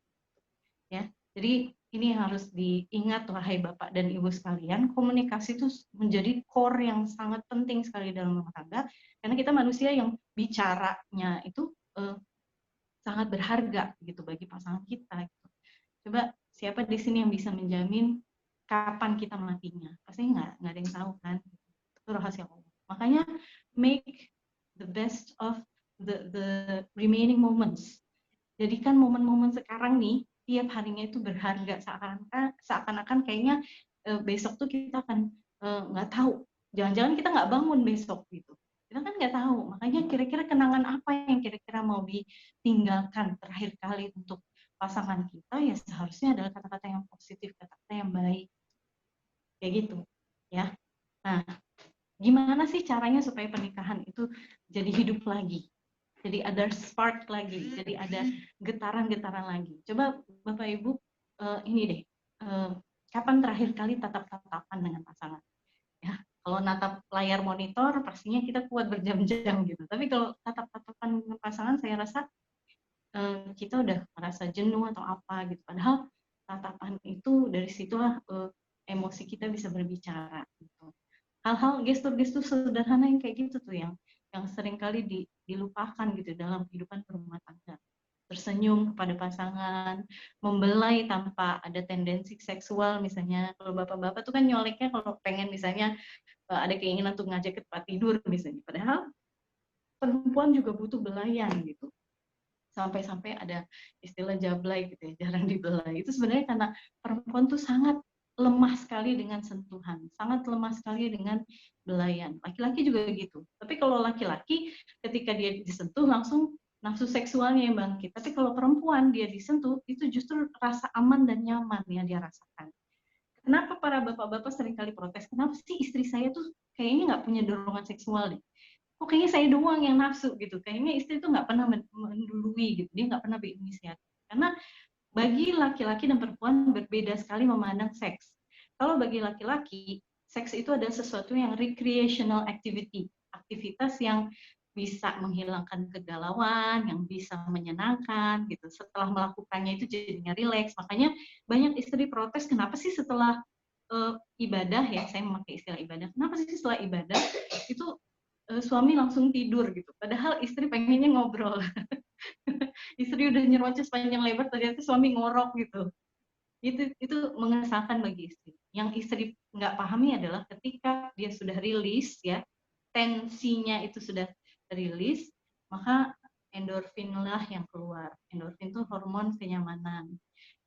Ya, jadi ini harus diingat, wahai Bapak dan Ibu sekalian, komunikasi itu menjadi core yang sangat penting sekali dalam rumah tangga, karena kita manusia yang bicaranya itu sangat berharga gitu bagi pasangan kita. Gitu. Coba siapa di sini yang bisa menjamin kapan kita matinya? Pasti nggak ada yang tahu kan? Itu rahasia Allah. Makanya make the best of the remaining moments. Jadikan momen-momen sekarang nih, tiap harinya itu berharga, seakan-akan kayaknya besok tuh kita akan nggak tahu. Jangan-jangan kita nggak bangun besok gitu. Kita kan nggak tahu. Makanya kira-kira kenangan apa yang kira-kira mau ditinggalkan terakhir kali untuk pasangan kita, ya seharusnya adalah kata-kata yang positif, kata-kata yang baik. Kayak gitu. Ya. Nah, gimana sih caranya supaya pernikahan itu jadi hidup lagi? Jadi ada spark lagi, jadi ada getaran-getaran lagi. Coba Bapak Ibu ini deh, kapan terakhir kali tatap-tatapan dengan pasangan? Ya, kalau natap layar monitor pastinya kita kuat berjam-jam gitu. Tapi kalau tatap-tatapan dengan pasangan, saya rasa kita udah merasa jenuh atau apa gitu. Padahal tatapan itu dari situlah emosi kita bisa berbicara. Gitu. Hal-hal gestur-gestur sederhana yang kayak gitu tuh yang seringkali dilupakan gitu dalam kehidupan berumah tangga. Tersenyum kepada pasangan, membelai tanpa ada tendensi seksual misalnya. Kalau bapak-bapak tuh kan nyoleknya kalau pengen misalnya ada keinginan untuk ngajak ke tempat tidur misalnya. Padahal perempuan juga butuh belayan gitu. Sampai-sampai ada istilah jablay gitu ya, jarang dibelai. Itu sebenarnya karena perempuan tuh sangat lemah sekali dengan sentuhan, sangat lemah sekali dengan belayan. Laki-laki juga gitu. Tapi kalau laki-laki ketika dia disentuh langsung nafsu seksualnya yang bangkit. Tapi kalau perempuan dia disentuh itu justru rasa aman dan nyaman yang dia rasakan. Kenapa para bapak-bapak seringkali protes? Kenapa sih istri saya tuh kayaknya nggak punya dorongan seksual deh? Kok kayaknya saya doang yang nafsu gitu? Kayaknya istri tuh nggak pernah mendului gitu. Dia nggak pernah berinisiatif. Karena bagi laki-laki dan perempuan berbeda sekali memandang seks. Kalau bagi laki-laki, seks itu adalah sesuatu yang recreational activity, aktivitas yang bisa menghilangkan kegalauan, yang bisa menyenangkan gitu. Setelah melakukannya itu jadinya rileks. Makanya banyak istri protes, kenapa sih setelah ibadah ya, saya memakai istilah ibadah, kenapa sih setelah ibadah itu suami langsung tidur gitu. Padahal istri pengennya ngobrol. Istri udah nyerocos panjang lebar, ternyata suami ngorok gitu. Itu mengesalkan bagi istri. Yang istri nggak pahami adalah ketika dia sudah rilis ya, tensinya itu sudah rilis, maka endorfin lah yang keluar. Endorfin itu hormon kenyamanan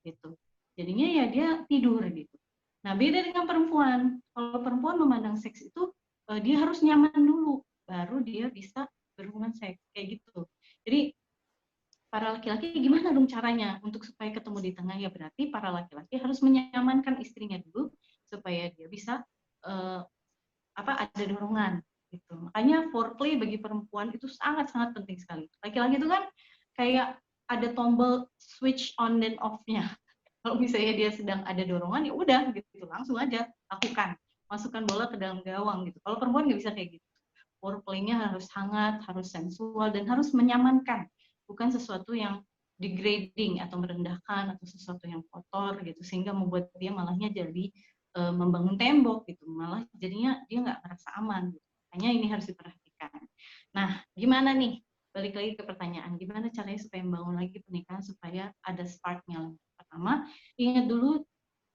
gitu. Jadinya ya dia tidur gitu. Nah, beda dengan perempuan. Kalau perempuan memandang seks itu dia harus nyaman dulu, baru dia bisa berhubungan seks kayak gitu. Jadi para laki-laki gimana dong caranya untuk supaya ketemu di tengah? Ya berarti para laki-laki harus menyamankan istrinya dulu supaya dia bisa ada dorongan gitu. Makanya foreplay bagi perempuan itu sangat-sangat penting sekali. Laki-laki itu kan kayak ada tombol switch on dan off-nya. Kalau misalnya dia sedang ada dorongan ya udah gitu, langsung aja lakukan. Masukkan bola ke dalam gawang gitu. Kalau perempuan nggak bisa kayak gitu. Foreplay-nya harus hangat, harus sensual, dan harus menyamankan. Bukan sesuatu yang degrading atau merendahkan atau sesuatu yang kotor gitu sehingga membuat dia malahnya jadi membangun tembok gitu, malah jadinya dia nggak merasa aman gitu. Makanya ini harus diperhatikan. Nah, gimana nih? Balik lagi ke pertanyaan, gimana caranya supaya membangun lagi pernikahan supaya ada spark-nya? Pertama, ingat dulu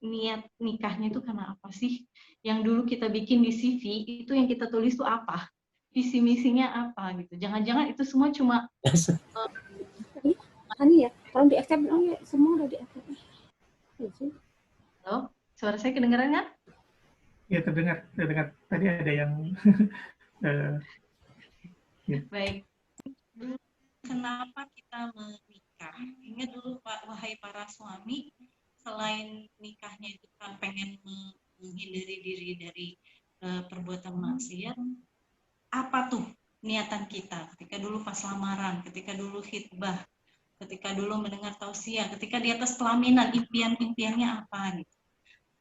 niat nikahnya itu karena apa sih? Yang dulu kita bikin di CV itu yang kita tulis itu apa? Visi misinya apa gitu? Jangan-jangan itu semua cuma ya, tolong di-accept dulu ya, semua udah di-accept. Halo, suara saya kedengaran kan? Ya, terdengar. Tadi ada yang ya. Baik. Kenapa kita menikah? Ingat dulu Pak, wahai para suami, selain nikahnya itu kan pengen menghindari diri dari perbuatan maksiat, apa tuh niatan kita ketika dulu pas lamaran, ketika dulu khitbah, ketika dulu mendengar tausiah, ketika di atas pelaminan, impian-impiannya apa gitu.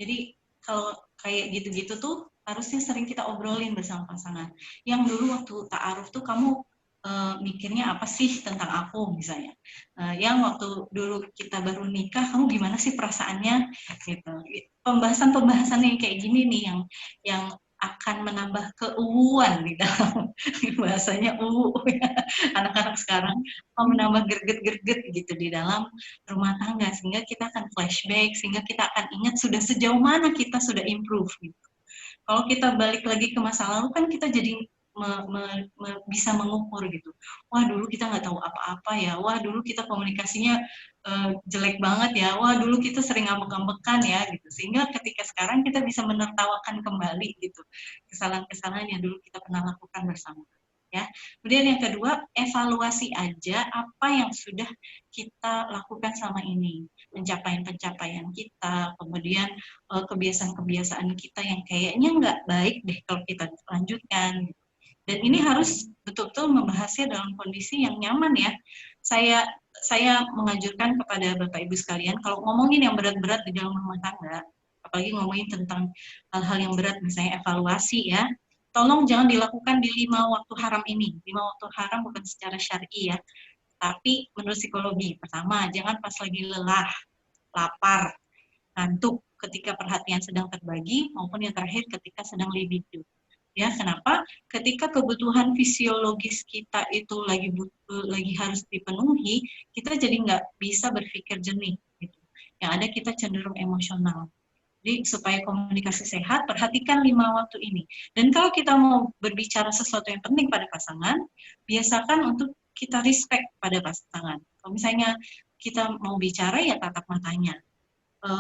Jadi kalau kayak gitu-gitu tuh harusnya sering kita obrolin bersama pasangan. Yang dulu waktu ta'aruf tuh kamu mikirnya apa sih tentang aku misalnya. Yang waktu dulu kita baru nikah, kamu gimana sih perasaannya gitu. Pembahasan-pembahasan yang kayak gini nih yang akan menambah keuuan di dalam bahasanya ya. Anak-anak sekarang mau menambah gerget-gerget gitu di dalam rumah tangga sehingga kita akan flashback, sehingga kita akan ingat sudah sejauh mana kita sudah improve gitu. Kalau kita balik lagi ke masa lalu kan kita jadi bisa mengukur gitu. Wah dulu kita nggak tahu apa-apa ya. Wah dulu kita komunikasinya jelek banget ya. Wah dulu kita sering ngambek-ngambekan ya gitu. Sehingga ketika sekarang kita bisa menertawakan kembali gitu kesalahan-kesalahan yang dulu kita pernah lakukan bersama. Ya. Kemudian yang kedua, evaluasi aja apa yang sudah kita lakukan selama ini, pencapaian-pencapaian kita, kemudian kebiasaan-kebiasaan kita yang kayaknya nggak baik deh kalau kita lanjutkan. Dan ini harus betul-betul membahasnya dalam kondisi yang nyaman ya. Saya menganjurkan kepada Bapak Ibu sekalian, kalau ngomongin yang berat-berat di dalam rumah tangga, apalagi ngomongin tentang hal-hal yang berat, misalnya evaluasi ya, tolong jangan dilakukan di 5 waktu haram ini. 5 waktu haram bukan secara syar'i ya, tapi menurut psikologi. Pertama, jangan pas lagi lelah, lapar, ngantuk, ketika perhatian sedang terbagi, maupun yang terakhir ketika sedang libido. Ya, kenapa? Ketika kebutuhan fisiologis kita itu lagi harus dipenuhi, kita jadi nggak bisa berpikir jernih. Gitu. Yang ada kita cenderung emosional. Jadi supaya komunikasi sehat, perhatikan 5 waktu ini. Dan kalau kita mau berbicara sesuatu yang penting pada pasangan, biasakan untuk kita respect pada pasangan. Kalau misalnya kita mau bicara, ya tatap matanya.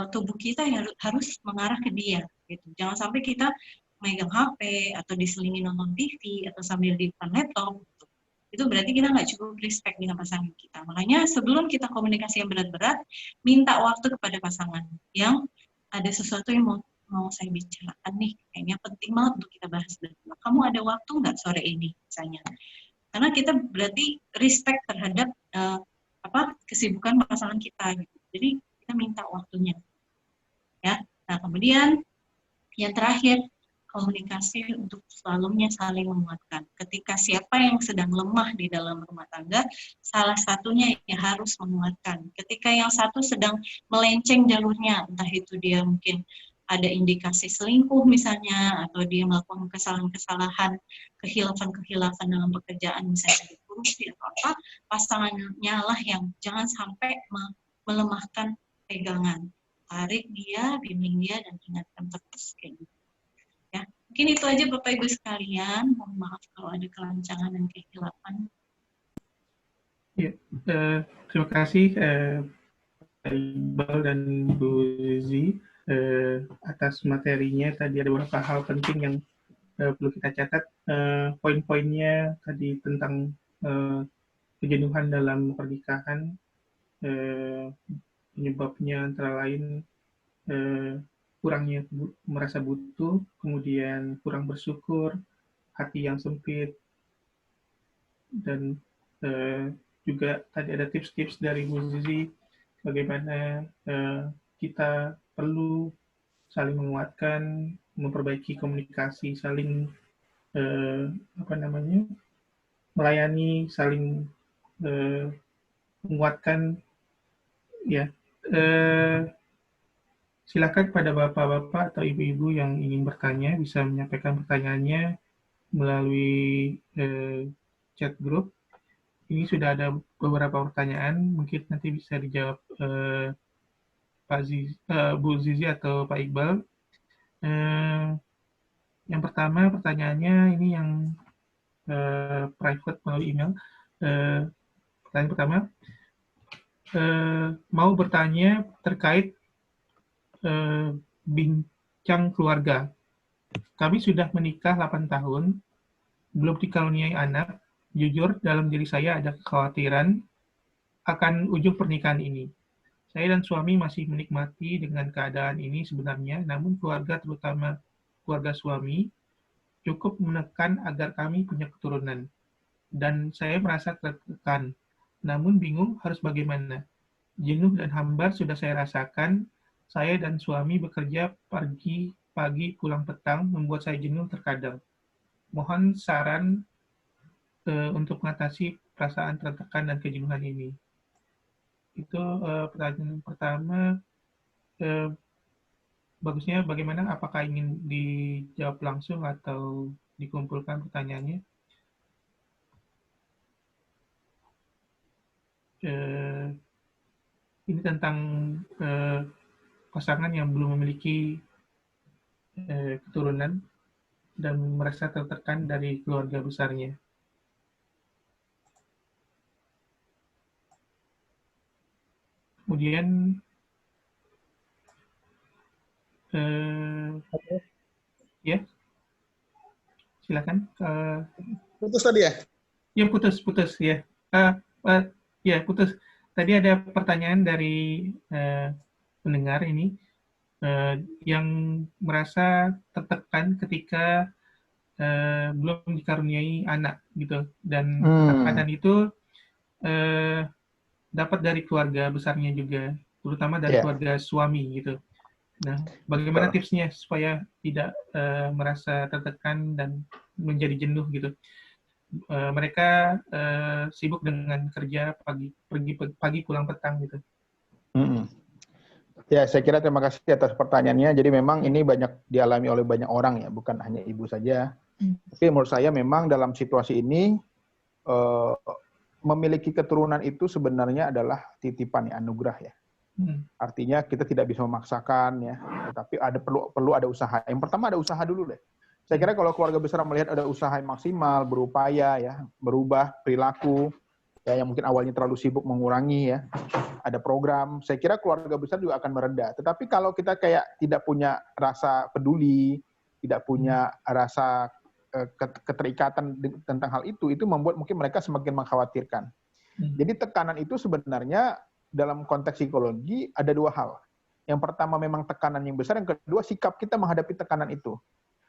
tubuh kita yang harus mengarah ke dia gitu. Jangan sampai kita megang HP atau diselingi nonton TV atau sambil di depan laptop gitu. Itu berarti kita nggak cukup respect dengan pasangan kita. Makanya sebelum kita komunikasi yang berat-berat, minta waktu kepada pasangan yang ada sesuatu yang mau saya bicarakan nih, kayaknya penting banget untuk kita bahas berdua. Kamu ada waktu nggak sore ini misalnya? Karena kita berarti respect terhadap kesibukan pasangan kita gitu. Jadi kita minta waktunya. Ya. Nah, kemudian yang terakhir, komunikasi untuk selalunya saling menguatkan. Ketika siapa yang sedang lemah di dalam rumah tangga, salah satunya yang harus menguatkan. Ketika yang satu sedang melenceng jalurnya, entah itu dia mungkin ada indikasi selingkuh misalnya, atau dia melakukan kesalahan-kesalahan, kehilafan-kehilafan dalam pekerjaan, misalnya korupsi atau apa, pasangannya lah yang jangan sampai melemahkan pegangan. Tarik dia, bimbing dia, dan ingatkan terus kayak gitu. Ya, mungkin itu aja Bapak Ibu sekalian. Mohon maaf kalau ada kelancangan dan kehilapan. Ya, terima kasih Pak Iqbal dan Bu Zizi atas materinya. Tadi ada beberapa hal penting yang perlu kita catat. Poin-poinnya tadi tentang kejenuhan dalam pernikahan, penyebabnya antara lain kurangnya merasa butuh, kemudian kurang bersyukur, hati yang sempit, dan juga tadi ada tips-tips dari Bu Zizi bagaimana kita perlu saling menguatkan, memperbaiki komunikasi, saling melayani, saling menguatkan, ya. Silakan kepada bapak-bapak atau ibu-ibu yang ingin bertanya bisa menyampaikan pertanyaannya melalui chat grup. Ini sudah ada beberapa pertanyaan, mungkin nanti bisa dijawab Bu Zizi atau Pak Iqbal. Yang pertama pertanyaannya ini yang private melalui email. Pertanyaan pertama, mau bertanya terkait bincang keluarga. Kami sudah menikah 8 tahun, belum dikaruniai anak. Jujur, dalam diri saya ada kekhawatiran akan ujung pernikahan ini. Saya dan suami masih menikmati dengan keadaan ini sebenarnya, namun keluarga, terutama keluarga suami, cukup menekan agar kami punya keturunan. Dan saya merasa tertekan, namun bingung harus bagaimana. Jenuh dan hambar sudah saya rasakan. Saya dan suami bekerja pagi pulang petang, membuat saya jenuh terkadang. Mohon saran untuk mengatasi perasaan tertekan dan kejenuhan ini. Itu pertanyaan pertama. Bagusnya bagaimana? Apakah ingin dijawab langsung atau dikumpulkan pertanyaannya? Ini tentang pasangan yang belum memiliki keturunan dan merasa tertekan dari keluarga besarnya. Kemudian ya, silakan. Putus tadi ya? Ya, putus ya. Ya, putus. Tadi ada pertanyaan dari pendengar ini yang merasa tertekan ketika belum dikaruniai anak gitu, dan tekanan itu dapat dari keluarga besarnya juga, terutama dari keluarga suami gitu. Nah, bagaimana tipsnya supaya tidak merasa tertekan dan menjadi jenuh gitu? Mereka sibuk dengan kerja pagi pulang petang gitu. Ya, saya kira terima kasih atas pertanyaannya. Jadi memang ini banyak dialami oleh banyak orang ya, bukan hanya ibu saja. Tapi menurut saya memang dalam situasi ini memiliki keturunan itu sebenarnya adalah titipan ya, anugerah ya. Artinya kita tidak bisa memaksakan ya, tetapi perlu ada usaha. Yang pertama ada usaha dulu deh. Saya kira kalau keluarga besar melihat ada usaha yang maksimal, berupaya ya, berubah perilaku, ya, yang mungkin awalnya terlalu sibuk mengurangi ya, ada program, saya kira keluarga besar juga akan mereda. Tetapi kalau kita kayak tidak punya rasa peduli, tidak punya rasa keterikatan tentang hal itu membuat mungkin mereka semakin mengkhawatirkan. Jadi tekanan itu sebenarnya dalam konteks psikologi ada dua hal. Yang pertama memang tekanan yang besar, yang kedua sikap kita menghadapi tekanan itu.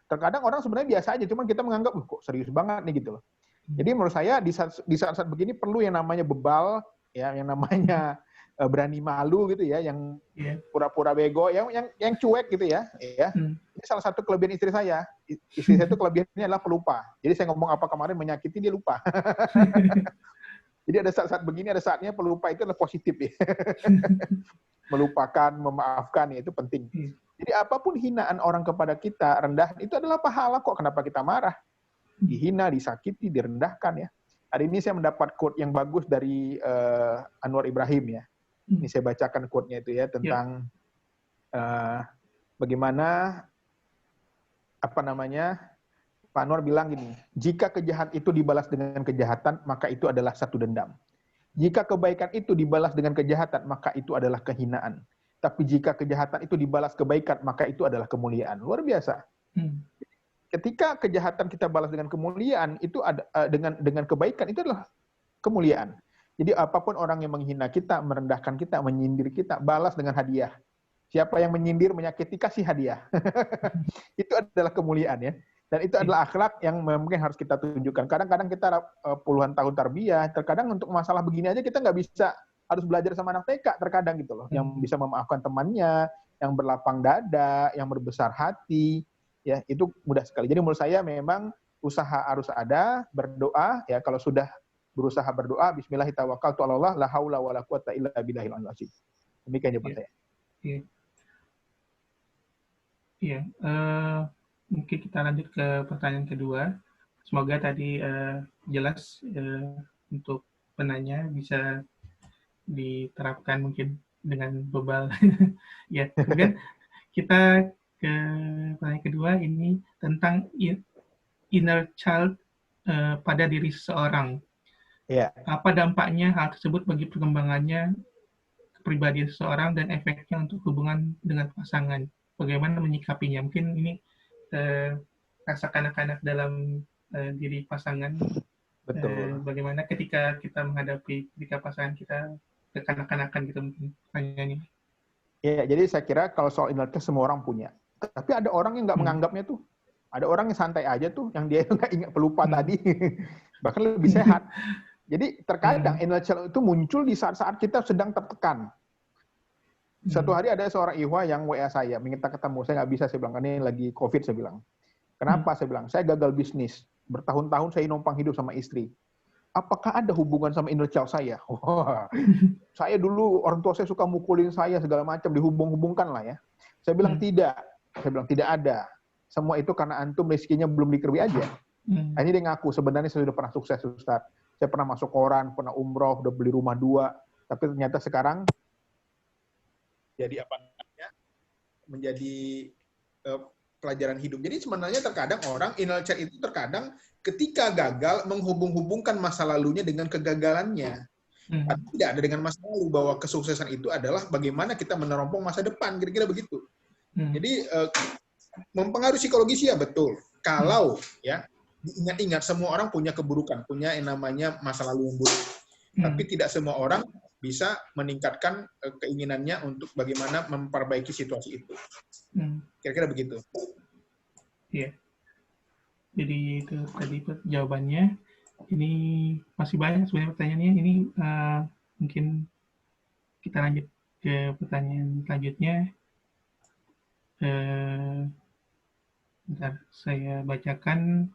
Terkadang orang sebenarnya biasa aja, cuman kita menganggap, kok serius banget nih gitu loh. Jadi menurut saya di saat-saat begini perlu yang namanya bebal, ya, yang namanya berani malu gitu ya, yang pura-pura bego, yang cuek gitu ya. Ini salah satu kelebihan istri saya. Istri saya itu kelebihannya adalah pelupa. Jadi saya ngomong apa kemarin menyakiti, dia lupa. Jadi ada saat-saat begini, ada saatnya pelupa itu adalah positif ya. Melupakan, memaafkan, ya, itu penting. Jadi apapun hinaan orang kepada kita, rendahan, itu adalah pahala kok. Kenapa kita marah? Dihina, disakiti, direndahkan ya. Hari ini saya mendapat quote yang bagus dari Anwar Ibrahim ya. Ini saya bacakan quote-nya itu ya, tentang bagaimana, apa namanya, Pak Anwar bilang gini, jika kejahatan itu dibalas dengan kejahatan, maka itu adalah satu dendam. Jika kebaikan itu dibalas dengan kejahatan, maka itu adalah kehinaan. Tapi jika kejahatan itu dibalas kebaikan, maka itu adalah kemuliaan. Luar biasa. Ketika kejahatan kita balas dengan kemuliaan, itu ada dengan kebaikan, itu adalah kemuliaan. Jadi apapun orang yang menghina kita, merendahkan kita, menyindir kita, balas dengan hadiah. Siapa yang menyindir, menyakiti, kasih hadiah. Itu adalah kemuliaan ya. Dan itu adalah akhlak yang mungkin harus kita tunjukkan. Kadang-kadang kita puluhan tahun tarbiyah, terkadang untuk masalah begini aja kita nggak bisa, harus belajar sama anak TK terkadang gitu loh. Yang bisa memaafkan temannya, yang berlapang dada, yang berbesar hati, ya itu mudah sekali. Jadi menurut saya memang usaha harus ada, berdoa ya, kalau sudah berusaha berdoa, bismillahirrahmanirrahim, la haula wala quwata illa billahil aliyil azim. Demikian jawaban saya. Iya, mungkin kita lanjut ke pertanyaan kedua. Semoga tadi jelas untuk penanya bisa diterapkan mungkin dengan bebal. Ya, kemudian kita ke pertanyaan kedua ini tentang inner child pada diri seseorang. Apa dampaknya hal tersebut bagi perkembangannya, kepribadian seseorang, dan efeknya untuk hubungan dengan pasangan? Bagaimana menyikapinya? Mungkin ini rasa kanak-kanak dalam diri pasangan. Betul. Bagaimana ketika kita menghadapi ketika pasangan kita kekanak-kanakan gitu mungkin pertanyaannya. Ya, jadi saya kira kalau soal inner child semua orang punya. Tapi ada orang yang nggak menganggapnya tuh. Ada orang yang santai aja tuh, yang dia nggak ingat pelupa tadi. Bahkan lebih sehat. Jadi terkadang inner child itu muncul di saat-saat kita sedang tertekan. Satu hari ada seorang ikhwah yang WA saya, minta ketemu. Saya nggak bisa, saya bilang, ini lagi COVID, saya bilang. Kenapa? Saya bilang, saya gagal bisnis. Bertahun-tahun saya numpang hidup sama istri. Apakah ada hubungan sama inner child saya? Wah, saya dulu, orang tua saya suka mukulin saya, segala macam, dihubung-hubungkan lah ya. Saya bilang tidak. Saya bilang, tidak ada. Semua itu karena antum rezekinya belum dikerbui aja. Ini dia ngaku, sebenarnya saya sudah pernah sukses, Ustaz. Saya pernah masuk koran, pernah umroh, udah beli rumah 2. Tapi ternyata sekarang jadi apa namanya, menjadi pelajaran hidup. Jadi sebenarnya terkadang orang inner child itu terkadang ketika gagal menghubung-hubungkan masa lalunya dengan kegagalannya. Tidak ada dengan masa lalu, bahwa kesuksesan itu adalah bagaimana kita menerompong masa depan, kira-kira begitu. Jadi mempengaruhi psikologis ya, betul. Kalau ya ingat-ingat, semua orang punya keburukan, punya yang namanya masa lalu yang buruk. Tapi tidak semua orang bisa meningkatkan keinginannya untuk bagaimana memperbaiki situasi itu. Kira-kira begitu. Iya. Jadi itu tadi jawabannya. Ini masih banyak sebenarnya pertanyaannya. Ini mungkin kita lanjut ke pertanyaan selanjutnya. Bentar, saya bacakan.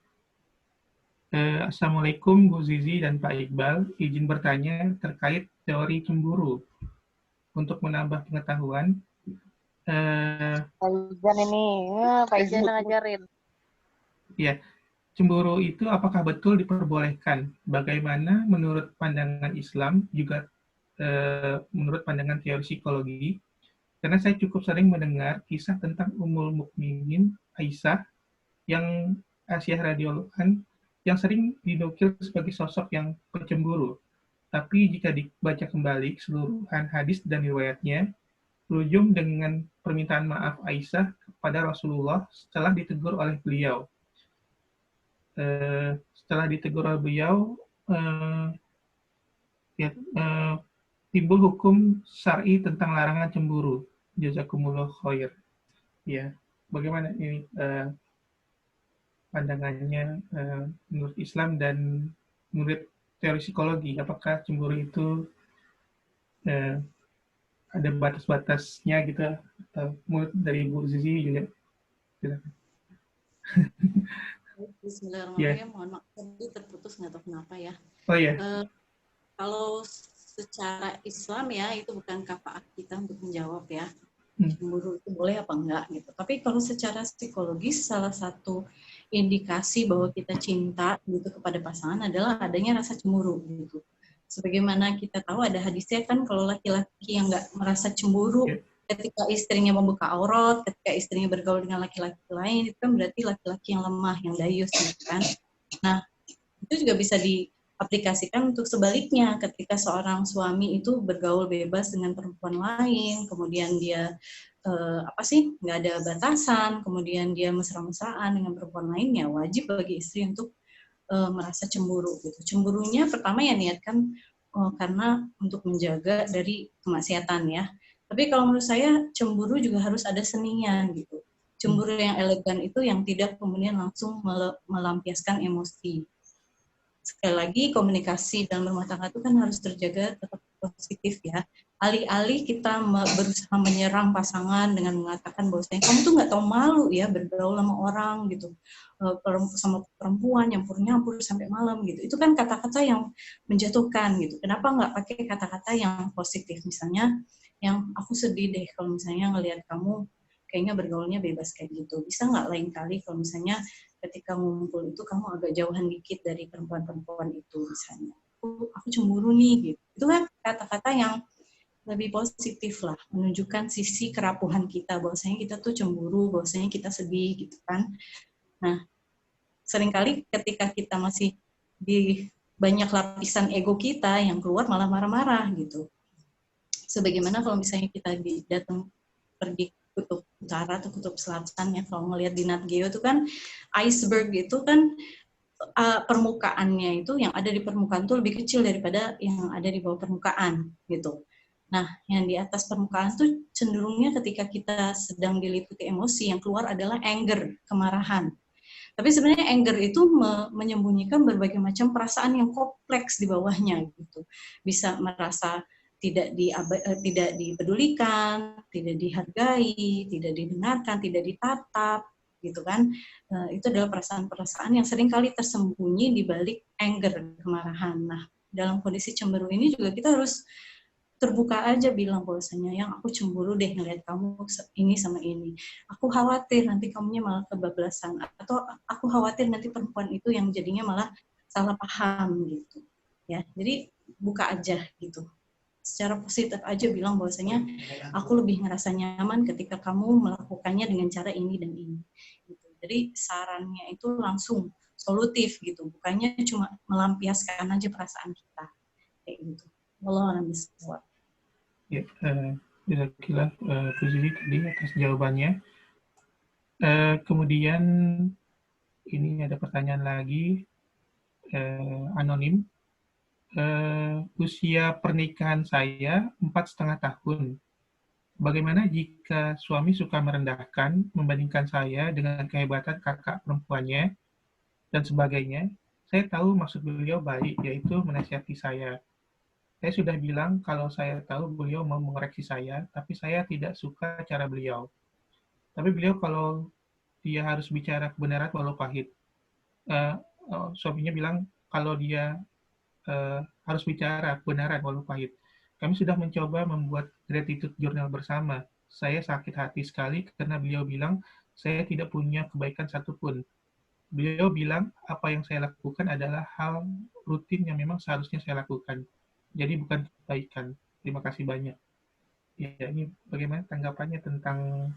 Assalamualaikum Bu Zizi dan Pak Iqbal. Izin bertanya terkait teori cemburu. Untuk menambah pengetahuan, Pak ini, Pak Izan ngajarin. Ya, cemburu itu apakah betul diperbolehkan? Bagaimana menurut pandangan Islam, juga menurut pandangan teori psikologi? Karena saya cukup sering mendengar kisah tentang Ummul Mukminin Aisyah yang Aisyah radhiyallahu anha yang sering dinukil sebagai sosok yang pencemburu. Tapi jika dibaca kembali keseluruhan hadis dan riwayatnya, berujung dengan permintaan maaf Aisyah kepada Rasulullah setelah ditegur oleh beliau. Setelah ditegur oleh beliau, timbul hukum syar'i tentang larangan cemburu. Jazakumullah khair. Ya, bagaimana ini pandangannya menurut Islam dan menurut teori psikologi? Apakah cemburu itu ada batas-batasnya gitu? Atau menurut dari Bu Zizi juga? Bismillahirrahmanirrahim. Mohon maaf tadi terputus nggak tahu kenapa ya. Oh ya. Kalau secara Islam ya itu bukan kafaat kita untuk menjawab ya. Cemburu itu boleh apa enggak gitu. Tapi kalau secara psikologis salah satu indikasi bahwa kita cinta gitu kepada pasangan adalah adanya rasa cemburu gitu. Sebagaimana kita tahu ada hadisnya kan kalau laki-laki yang nggak merasa cemburu ketika istrinya membuka aurat, ketika istrinya bergaul dengan laki-laki lain, itu kan berarti laki-laki yang lemah, yang dayus gitu kan. Nah, itu juga bisa diaplikasikan untuk sebaliknya ketika seorang suami itu bergaul bebas dengan perempuan lain, kemudian dia nggak ada batasan, kemudian dia mesra-mesraan dengan perempuan lain, ya wajib bagi istri untuk merasa cemburu gitu. Cemburunya pertama ya niatkan karena untuk menjaga dari kemaksiatan ya. Tapi kalau menurut saya cemburu juga harus ada seninya gitu. Cemburu yang elegan itu yang tidak kemudian langsung melampiaskan emosi. Sekali lagi komunikasi dalam rumah tangga itu kan harus terjaga tetap positif ya. Alih-alih kita berusaha menyerang pasangan dengan mengatakan bahwasanya kamu tuh nggak tahu malu ya bergaul sama orang gitu, sama perempuan nyampur-nyampur sampai malam gitu. Itu kan kata-kata yang menjatuhkan gitu. Kenapa nggak pakai kata-kata yang positif, misalnya yang aku sedih deh kalau misalnya ngelihat kamu kayaknya bergaulnya bebas kayak gitu. Bisa nggak lain kali kalau misalnya ketika ngumpul itu kamu agak jauhan dikit dari perempuan-perempuan itu misalnya. Aku cemburu nih gitu. Itu kan kata-kata yang lebih positif lah, menunjukkan sisi kerapuhan kita, bahwasanya kita tuh cemburu, bahwasanya kita sedih gitu kan. Nah, seringkali ketika kita masih di banyak lapisan ego kita yang keluar malah marah-marah gitu. Sebagaimana kalau misalnya kita datang pergi kutub utara atau kutub selatan ya, kalau ngelihat di Nat Geo itu kan iceberg itu kan permukaannya itu yang ada di permukaan itu lebih kecil daripada yang ada di bawah permukaan gitu. Nah, yang di atas permukaan itu cenderungnya ketika kita sedang diliputi emosi, yang keluar adalah anger, kemarahan. Tapi sebenarnya anger itu menyembunyikan berbagai macam perasaan yang kompleks di bawahnya gitu. Bisa merasa tidak dipedulikan, tidak dihargai, tidak didengarkan, tidak ditatap, gitu kan. Itu adalah perasaan-perasaan yang seringkali tersembunyi di balik anger, kemarahan. Nah, dalam kondisi cemburu ini juga kita harus terbuka aja bilang bahwasanya yang aku cemburu deh ngeliat kamu ini sama ini. Aku khawatir nanti kamunya malah kebablasan, atau aku khawatir nanti perempuan itu yang jadinya malah salah paham gitu. Ya, jadi buka aja gitu. Secara positif aja bilang bahwasanya aku lebih ngerasa nyaman ketika kamu melakukannya dengan cara ini dan ini. Gitu. Jadi sarannya itu langsung solutif gitu, bukannya cuma melampiaskan aja perasaan kita kayak gitu. Wallahu a'lam bishawab. Ya, jazakallah Bu Zizi tadi atas jawabannya. Kemudian ini ada pertanyaan lagi, anonim. Usia pernikahan saya 4,5 tahun. Bagaimana jika suami suka merendahkan, membandingkan saya dengan kehebatan kakak perempuannya, dan sebagainya? Saya tahu maksud beliau baik, yaitu menasihati saya. Saya sudah bilang kalau saya tahu beliau mau mengoreksi saya, tapi saya tidak suka cara beliau. Tapi beliau kalau dia harus bicara kebenaran walau pahit. Suaminya bilang kalau dia harus bicara kebenaran walau pahit. Kami sudah mencoba membuat gratitude journal bersama. Saya sakit hati sekali karena beliau bilang saya tidak punya kebaikan satupun. Beliau bilang apa yang saya lakukan adalah hal rutin yang memang seharusnya saya lakukan. Jadi bukan kebaikan. Terima kasih banyak. Ya, ini bagaimana tanggapannya tentang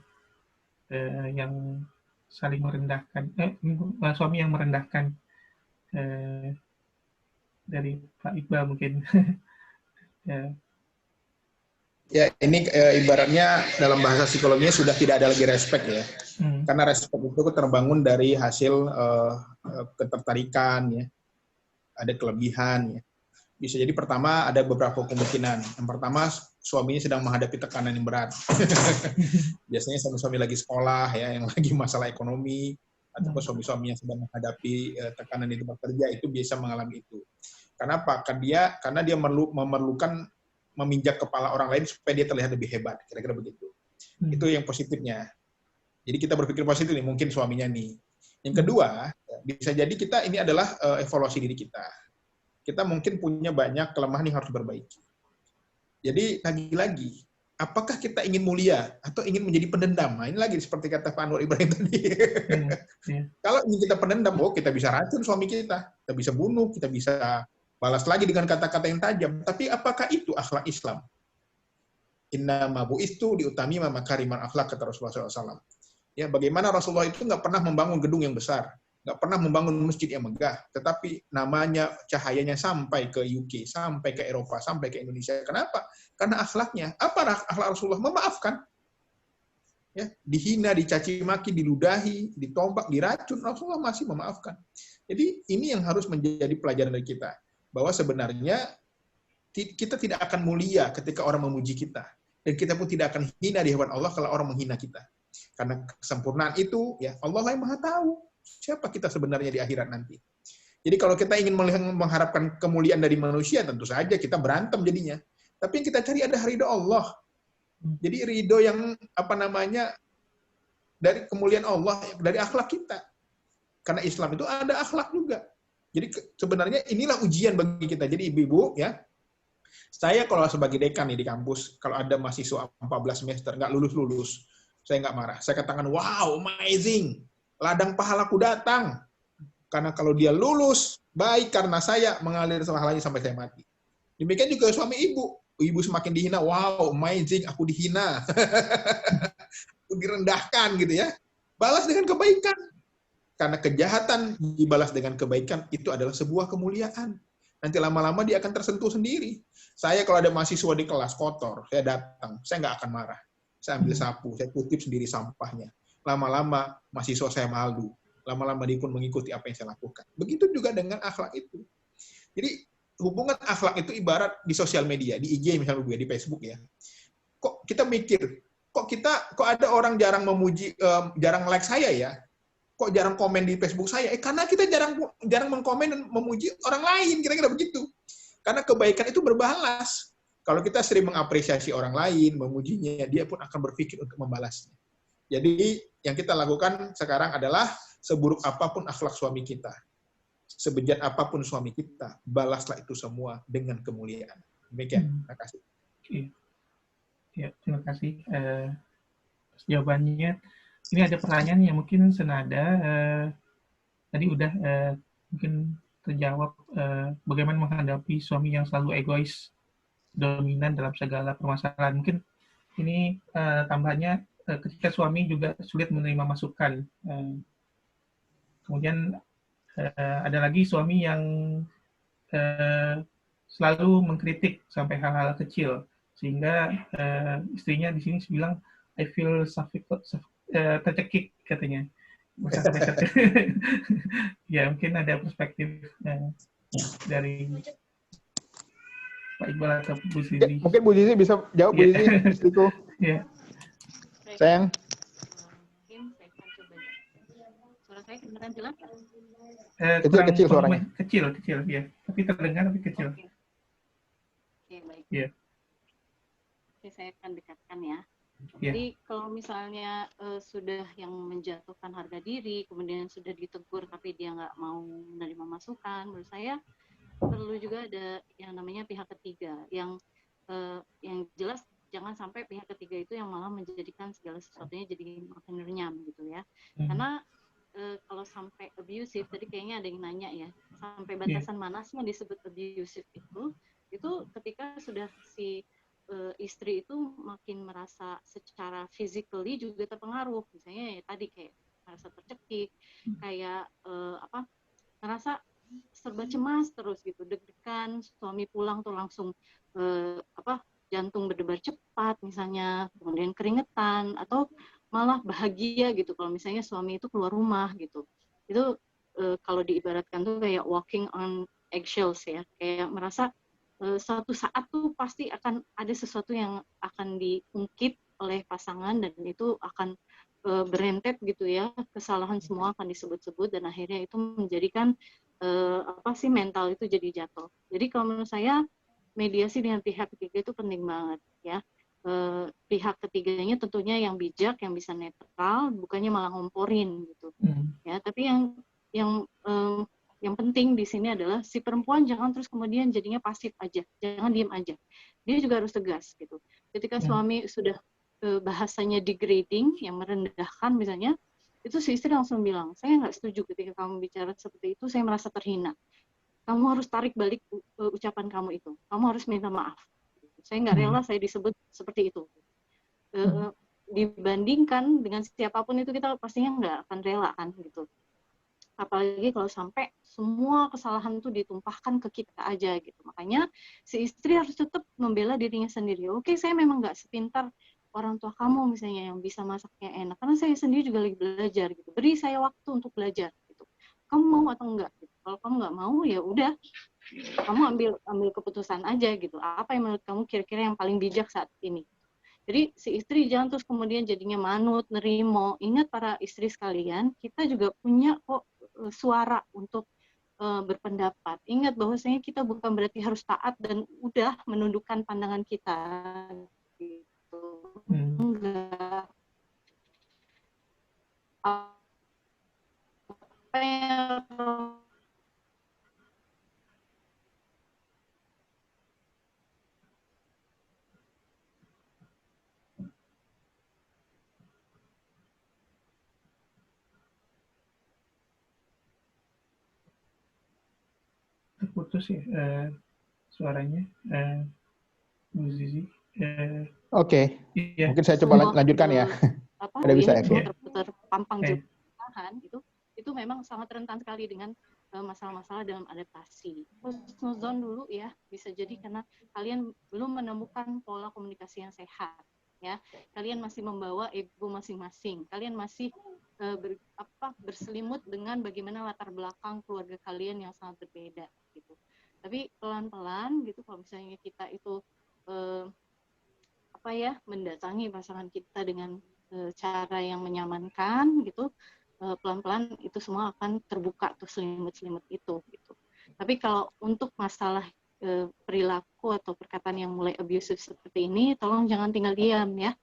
yang saling merendahkan, suami yang merendahkan dari Pak Iqbal mungkin. Ya. Ya, ini ibaratnya dalam bahasa psikologinya sudah tidak ada lagi respect ya. Karena respect itu terbangun dari hasil ketertarikan ya, ada kelebihan ya. Bisa jadi pertama ada beberapa kemungkinan. Yang pertama suaminya sedang menghadapi tekanan yang berat. Biasanya suami-suami lagi sekolah ya, yang lagi masalah ekonomi, ataupun suami-suami yang sedang menghadapi tekanan di tempat kerja itu biasa mengalami itu. Kenapa? Karena dia memerlukan meminjak kepala orang lain supaya dia terlihat lebih hebat, kira-kira begitu. Itu yang positifnya. Jadi kita berpikir positif nih, mungkin suaminya nih. Yang kedua, bisa jadi kita ini adalah evaluasi diri kita. Kita mungkin punya banyak kelemahan yang harus diperbaiki. Jadi lagi-lagi, apakah kita ingin mulia atau ingin menjadi pendendam? Nah, ini lagi seperti kata Pak Anwar Ibrahim tadi. Kalau ingin kita pendendam, kita bisa racun suami kita bisa bunuh, kita bisa balas lagi dengan kata-kata yang tajam. Tapi apakah itu akhlak Islam? Inna ma bu'istu diutami ma makariman akhlak, kata Rasulullah SAW. Ya, bagaimana Rasulullah itu nggak pernah membangun gedung yang besar, nggak pernah membangun masjid yang megah, tetapi namanya cahayanya sampai ke UK, sampai ke Eropa, sampai ke Indonesia. Kenapa? Karena akhlaknya. Apa akhlak Rasulullah? Memaafkan. Ya, dihina, dicaci maki, diludahi, ditombak, diracun, Rasulullah masih memaafkan. Jadi ini yang harus menjadi pelajaran dari kita. Bahwa sebenarnya kita tidak akan mulia ketika orang memuji kita. Dan kita pun tidak akan hina di hadapan Allah kalau orang menghina kita. Karena kesempurnaan itu, ya Allah yang maha tahu siapa kita sebenarnya di akhirat nanti. Jadi kalau kita ingin mengharapkan kemuliaan dari manusia, tentu saja kita berantem jadinya. Tapi yang kita cari ada ridho Allah. Jadi ridho yang dari kemuliaan Allah, dari akhlak kita. Karena Islam itu ada akhlak juga. Jadi sebenarnya inilah ujian bagi kita. Jadi ibu-ibu ya, saya kalau sebagai dekan nih di kampus, kalau ada mahasiswa 14 semester nggak lulus-lulus, saya nggak marah. Saya katakan, wow, amazing. Ladang pahalaku datang. Karena kalau dia lulus, baik karena saya mengalir pahalanya sampai saya mati. Demikian juga suami ibu. Ibu semakin dihina, wow, amazing, aku dihina. Aku direndahkan gitu ya. Balas dengan kebaikan. Karena kejahatan dibalas dengan kebaikan, itu adalah sebuah kemuliaan. Nanti lama-lama dia akan tersentuh sendiri. Saya kalau ada mahasiswa di kelas kotor, saya datang, saya nggak akan marah. Saya ambil sapu, saya kutip sendiri sampahnya. Lama-lama mahasiswa saya malu. Lama-lama dia pun mengikuti apa yang saya lakukan. Begitu juga dengan akhlak itu. Jadi hubungan akhlak itu ibarat di sosial media, di IG misalnya gue, di Facebook ya. Kok kita mikir, kok ada orang jarang memuji, jarang like saya ya? Kok jarang komen di Facebook saya? Karena kita jarang mengkomen dan memuji orang lain, kira-kira begitu. Karena kebaikan itu berbalas. Kalau kita sering mengapresiasi orang lain, memujinya, dia pun akan berpikir untuk membalasnya. Jadi yang kita lakukan sekarang adalah seburuk apapun akhlak suami kita, sebejat apapun suami kita, balaslah itu semua dengan kemuliaan. Demikian. Terima kasih. Ya, terima kasih. Jawabannya. Ini ada pertanyaan yang mungkin senada. Tadi udah mungkin terjawab bagaimana menghadapi suami yang selalu egois, dominan dalam segala permasalahan. Mungkin ini tambahannya ketika suami juga sulit menerima masukan. Kemudian ada lagi suami yang selalu mengkritik sampai hal-hal kecil, sehingga istrinya di sini bilang I feel tercekik katanya. Ya mungkin ada perspektif dari Pak Iqbal atau Bu Zizi. Mungkin Bu Zizi bisa jawab, Bu Zizi, istriku. Ya. Sayang. Mungkin saya akan coba. Suara saya kedengaran jelas? Kecil suaranya. Kecil, ya. Tapi terdengar tapi kecil. Oke, baik. Ya. Oke, saya akan dekatkan ya. Jadi kalau misalnya sudah yang menjatuhkan harga diri, kemudian sudah ditegur tapi dia nggak mau menerima masukan, menurut saya perlu juga ada yang namanya pihak ketiga yang jelas jangan sampai pihak ketiga itu yang malah menjadikan segala sesuatunya jadi makin renyam gitu ya. Karena kalau sampai abusive, tadi kayaknya ada yang nanya ya, sampai batasan mana sih yang disebut abusive itu ketika sudah si istri itu makin merasa secara physically juga terpengaruh, misalnya ya tadi kayak merasa tercekik, kayak merasa serba cemas terus gitu, deg-degan, suami pulang tuh langsung jantung berdebar cepat misalnya, kemudian keringetan, atau malah bahagia gitu kalau misalnya suami itu keluar rumah gitu. Itu kalau diibaratkan tuh kayak walking on eggshells ya, kayak merasa suatu saat tuh pasti akan ada sesuatu yang akan diungkit oleh pasangan, dan itu akan berentet gitu ya, kesalahan semua akan disebut-sebut, dan akhirnya itu menjadikan mental itu jadi jatuh. Jadi kalau menurut saya mediasi dengan pihak ketiga itu penting banget ya. Pihak ketiganya tentunya yang bijak, yang bisa netral, bukannya malah ngomporin gitu. Ya, tapi yang penting di sini adalah si perempuan jangan terus kemudian jadinya pasif aja, jangan diem aja. Dia juga harus tegas gitu. Ketika suami sudah bahasanya degrading, yang merendahkan misalnya, itu si istri langsung bilang, saya nggak setuju ketika kamu bicara seperti itu, saya merasa terhina. Kamu harus tarik balik ucapan kamu itu. Kamu harus minta maaf. Saya nggak rela saya disebut seperti itu. Dibandingkan dengan siapapun itu, kita pastinya nggak akan rela kan gitu. Apalagi kalau sampai semua kesalahan itu ditumpahkan ke kita aja gitu. Makanya si istri harus tetap membela dirinya sendiri. Oke, saya memang nggak sepintar orang tua kamu misalnya yang bisa masaknya enak, karena saya sendiri juga lagi belajar gitu. Beri saya waktu untuk belajar gitu. Kamu mau atau enggak gitu. Kalau kamu nggak mau ya udah, kamu ambil keputusan aja gitu. Apa yang menurut kamu kira-kira yang paling bijak saat ini? Jadi si istri jangan terus kemudian jadinya manut, nerimo. Ingat para istri sekalian, kita juga punya kok suara untuk berpendapat. Ingat bahwasanya kita bukan berarti harus taat dan udah menundukkan pandangan kita gitu. Enggak. Apa yang terputus ya suaranya, Bu Zizi. Oke. Iya. Mungkin saya coba lanjutkan ya. Ada bisa ya? Terpampang jabatan itu memang sangat rentan sekali dengan masalah-masalah dalam adaptasi. Husnuzon dulu ya, bisa jadi karena kalian belum menemukan pola komunikasi yang sehat. Ya, kalian masih membawa ego masing-masing. Kalian masih berselimut dengan bagaimana latar belakang keluarga kalian yang sangat berbeda gitu. Tapi pelan-pelan gitu, kalau misalnya kita itu mendatangi pasangan kita dengan cara yang menyamankan gitu, pelan-pelan itu semua akan terbuka tuh selimut-selimut itu gitu. Tapi kalau untuk masalah perilaku atau perkataan yang mulai abusive seperti ini, tolong jangan tinggal diam ya.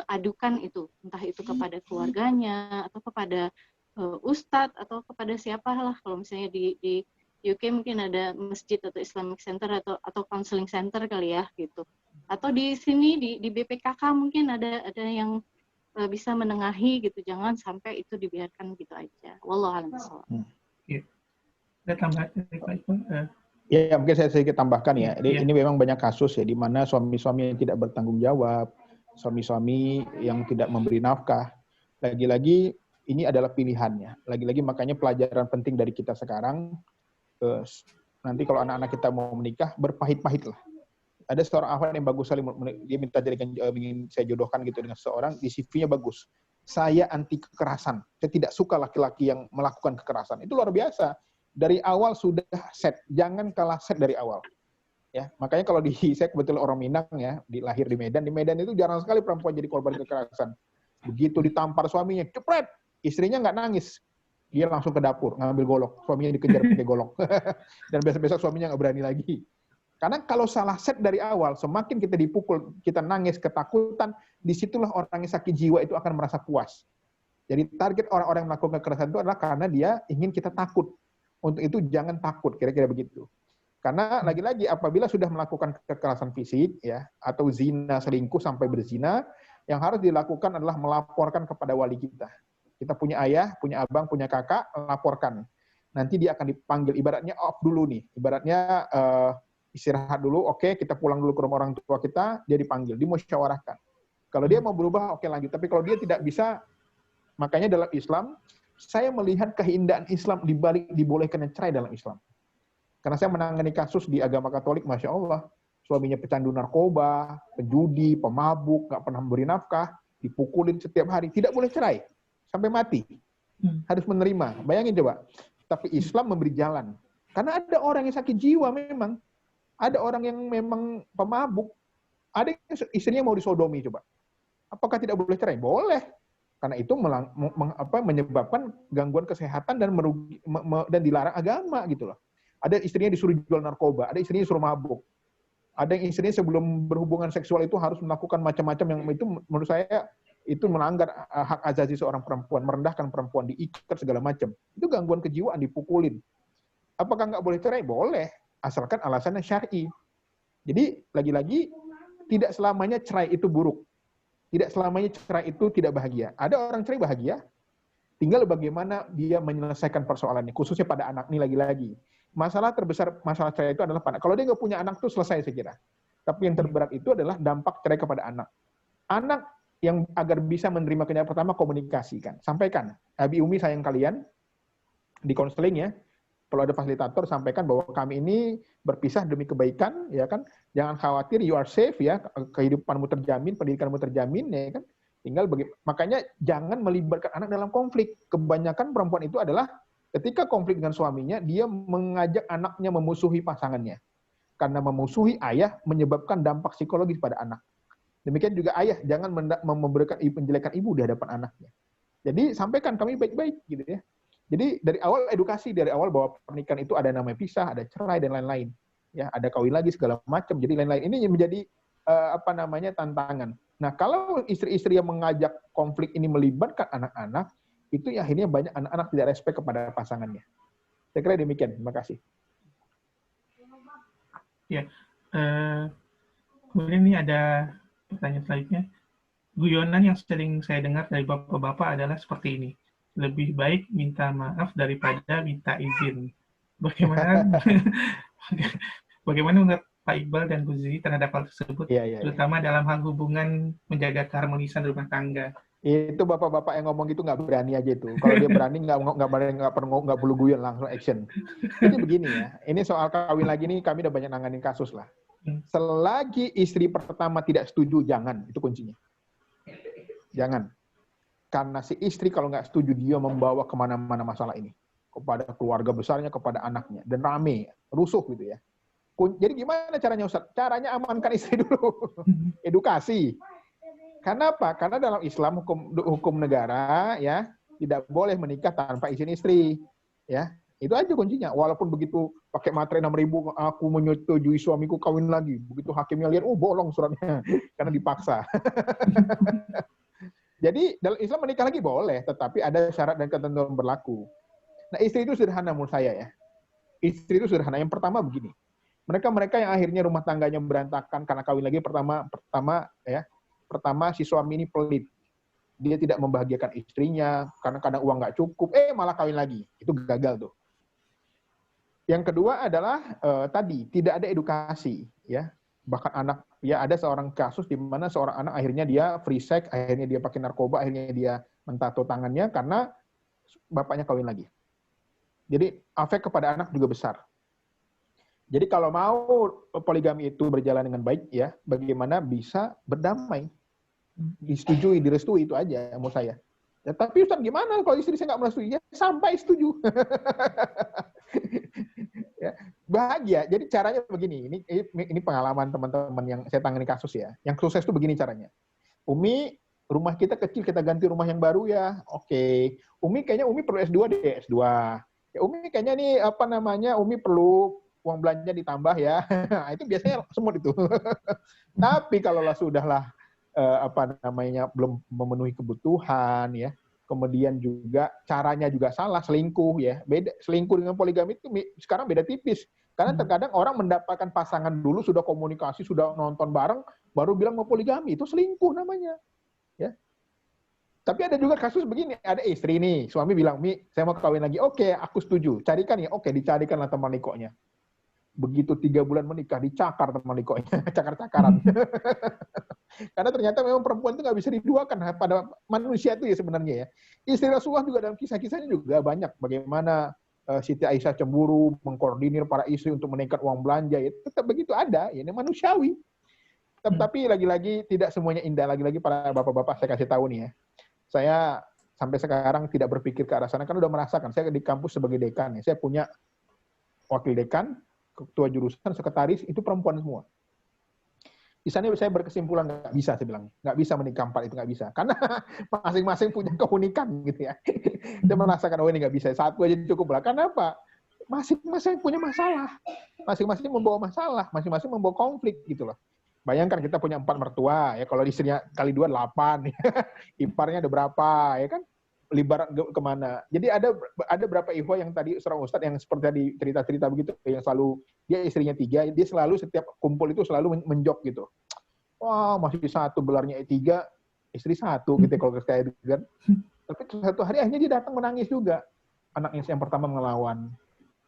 Adukan itu, entah itu kepada keluarganya atau kepada ustadz atau kepada siapalah. Kalau misalnya di UK mungkin ada masjid atau Islamic Center atau counseling center kali ya gitu. Atau di sini di BPKK mungkin ada yang bisa menengahi gitu. Jangan sampai itu dibiarkan gitu aja. Wallahu a'lam bishawab. Ada tambahan dari Pak Iqbal? Ya, mungkin saya sedikit tambahkan ya. Ini memang banyak kasus ya, di mana suami-suami yang tidak bertanggung jawab, suami-suami yang tidak memberi nafkah. Lagi-lagi ini adalah pilihannya. Lagi-lagi makanya pelajaran penting dari kita sekarang, nanti kalau anak-anak kita mau menikah, berpahit-pahit lah. Ada seorang akhwat yang bagus sekali, dia minta ingin saya jodohkan gitu dengan seseorang, di CV-nya bagus. Saya anti kekerasan. Saya tidak suka laki-laki yang melakukan kekerasan. Itu luar biasa. Dari awal sudah set, jangan kalah set dari awal. Ya, makanya kalau saya kebetulan orang Minang ya, lahir di Medan itu jarang sekali perempuan jadi korban kekerasan. Begitu ditampar suaminya, cepret, istrinya nggak nangis. Dia langsung ke dapur, ngambil golok. Suaminya dikejar pakai golok. Dan besok-besok suaminya nggak berani lagi. Karena kalau salah set dari awal, semakin kita dipukul, kita nangis, ketakutan, disitulah orang yang sakit jiwa itu akan merasa puas. Jadi target orang-orang yang melakukan kekerasan itu adalah karena dia ingin kita takut. Untuk itu jangan takut, kira-kira begitu. Karena lagi-lagi apabila sudah melakukan kekerasan fisik, ya, atau zina, selingkuh sampai berzina, yang harus dilakukan adalah melaporkan kepada wali kita. Kita punya ayah, punya abang, punya kakak, laporkan. Nanti dia akan dipanggil, ibaratnya off dulu nih, ibaratnya istirahat dulu, oke, kita pulang dulu ke rumah orang tua kita, dia dipanggil, dimusyawarahkan. Kalau dia mau berubah, oke lanjut. Tapi kalau dia tidak bisa, makanya dalam Islam, saya melihat keindahan Islam di balik dibolehkannya cerai dalam Islam. Karena saya menangani kasus di agama Katolik, Masya Allah, suaminya pecandu narkoba, penjudi, pemabuk, nggak pernah memberi nafkah, dipukulin setiap hari, tidak boleh cerai, sampai mati. Harus menerima, bayangin coba. Tapi Islam memberi jalan. Karena ada orang yang sakit jiwa memang, ada orang yang memang pemabuk, ada yang istrinya mau disodomi coba. Apakah tidak boleh cerai? Boleh. Karena itu menyebabkan gangguan kesehatan dan dan dilarang agama gitu loh. Ada istrinya disuruh jual narkoba, ada istrinya disuruh mabuk. Ada yang istrinya sebelum berhubungan seksual itu harus melakukan macam-macam yang itu menurut saya itu melanggar hak asasi seorang perempuan, merendahkan perempuan, diikat segala macam. Itu gangguan kejiwaan, dipukulin. Apakah nggak boleh cerai? Boleh, asalkan alasannya syar'i. Jadi lagi-lagi tidak selamanya cerai itu buruk. Tidak selamanya cerai itu tidak bahagia. Ada orang cerai bahagia, tinggal bagaimana dia menyelesaikan persoalannya, khususnya pada anak ini lagi-lagi. Masalah terbesar masalah cerai itu adalah pada. Kalau dia nggak punya anak itu selesai saya kira. Tapi yang terberat itu adalah dampak cerai kepada anak. Anak yang agar bisa menerima kenyataan pertama komunikasikan, sampaikan. Abi Umi sayang kalian di konseling ya. Kalau ada fasilitator sampaikan bahwa kami ini berpisah demi kebaikan, ya kan? Jangan khawatir, you are safe ya, kehidupanmu terjamin, pendidikanmu terjamin, ya kan? Tinggal makanya jangan melibatkan anak dalam konflik. Kebanyakan perempuan itu adalah ketika konflik dengan suaminya, dia mengajak anaknya memusuhi pasangannya. Karena memusuhi ayah menyebabkan dampak psikologis pada anak. Demikian juga ayah, jangan memberikan penjelekan ibu di hadapan anaknya. Jadi sampaikan kami baik-baik gitu ya. Jadi dari awal edukasi, dari awal bahwa pernikahan itu ada namanya pisah, ada cerai dan lain-lain. Ya, ada kawin lagi segala macam. Jadi lain-lain ini menjadi tantangan. Nah, kalau istri-istri yang mengajak konflik ini melibatkan anak-anak, itu akhirnya banyak anak-anak tidak respect kepada pasangannya. Saya kira demikian. Terima kasih. Ya, kemudian ini ada pertanyaan selanjutnya. Guyonan yang sering saya dengar dari bapak-bapak adalah seperti ini. Lebih baik minta maaf daripada minta izin. Bagaimana menurut Pak Iqbal dan Bu Zizi terhadap hal tersebut, terutama dalam hal hubungan menjaga keharmonisan rumah tangga? Itu bapak-bapak yang ngomong gitu nggak berani aja itu. Kalau dia berani nggak perlu guyon, langsung action. Jadi begini ya, ini soal kawin lagi nih kami udah banyak nanganin kasus lah. Selagi istri pertama tidak setuju, jangan, itu kuncinya. Jangan. Karena si istri kalau nggak setuju, dia membawa kemana-mana masalah ini. Kepada keluarga besarnya, kepada anaknya. Dan rame, rusuh gitu ya. Jadi gimana caranya Ustaz? Caranya amankan istri dulu. Edukasi. Karena apa? Karena dalam Islam, hukum negara, ya tidak boleh menikah tanpa izin istri. Ya, itu aja kuncinya. Walaupun begitu pakai materai 6.000, aku menyetujui suamiku kawin lagi. Begitu hakimnya lihat, bolong suratnya. Karena dipaksa. Jadi dalam Islam menikah lagi boleh, tetapi ada syarat dan ketentuan berlaku. Nah, istri itu sederhana menurut saya ya. Istri itu sederhana. Yang pertama begini. Mereka yang akhirnya rumah tangganya berantakan karena kawin lagi, pertama si suami ini pelit. Dia tidak membahagiakan istrinya karena kadang uang nggak cukup, malah kawin lagi. Itu gagal tuh. Yang kedua adalah tadi tidak ada edukasi ya. Bahkan anak, ya ada seorang kasus di mana seorang anak akhirnya dia free sex, akhirnya dia pakai narkoba, akhirnya dia mentato tangannya karena bapaknya kawin lagi. Jadi efek kepada anak juga besar. Jadi kalau mau poligami itu berjalan dengan baik ya, bagaimana bisa berdamai, disetujui, direstui, itu aja menurut saya. Ya, tapi Ustaz gimana kalau istri saya nggak merestui? Ya sampai setuju. Ya, bahagia. Jadi caranya begini, ini pengalaman teman-teman yang saya tangani kasus ya. Yang sukses itu begini caranya. Umi, rumah kita kecil, kita ganti rumah yang baru ya. Oke. Umi kayaknya Umi perlu S2 deh, S2. Ya Umi kayaknya nih Umi perlu uang belanja ditambah ya. Itu biasanya semut itu. Tapi kalau sudahlah belum memenuhi kebutuhan ya. Kemudian juga caranya juga salah, selingkuh ya. Beda selingkuh dengan poligami itu sekarang beda tipis. Karena terkadang orang mendapatkan pasangan dulu, sudah komunikasi, sudah nonton bareng, baru bilang mau poligami, itu selingkuh namanya. Ya. Tapi ada juga kasus begini, ada istri nih, suami bilang, "Mi, saya mau kawin lagi." Oke, aku setuju. Carikan ya. Oke, dicarikanlah teman nikonya. Begitu 3 bulan menikah, dicakar teman Likonya, cakar-cakaran. Karena ternyata memang perempuan itu nggak bisa diduakan pada manusia itu ya sebenarnya ya. Istri Rasulullah juga dalam kisah-kisahnya juga banyak bagaimana Siti Aisyah cemburu, mengkoordinir para istri untuk menaikkan uang belanja, ya tetap begitu ada, ya ini manusiawi. Tapi lagi-lagi tidak semuanya indah, lagi-lagi para bapak-bapak saya kasih tahu nih ya. Saya sampai sekarang tidak berpikir ke arah sana, kan udah merasakan, saya di kampus sebagai dekan, ya. Saya punya wakil dekan, ketua jurusan, sekretaris, itu perempuan semua. Di sana saya berkesimpulan nggak bisa, saya bilang nggak bisa menikah 4 itu nggak bisa, karena masing-masing punya keunikan gitu ya. Saya merasakan ini nggak bisa, 1 aja cukup lah. Karena apa? Masing-masing punya masalah, masing-masing membawa masalah, masing-masing membawa konflik gitu loh. Bayangkan kita punya 4 mertua ya, kalau istrinya kali 2 8, iparnya ada berapa ya kan? Libaran kemana? Jadi ada berapa ikhwah yang tadi seorang ustadz yang seperti tadi cerita-cerita begitu, yang selalu dia istrinya 3, dia selalu setiap kumpul itu selalu menjok gitu. Wah, masih 1 gelarnya 3, istri 1 gitu kalau kayak gitu kan. Tapi satu hari akhirnya dia datang menangis juga. Anaknya yang pertama melawan,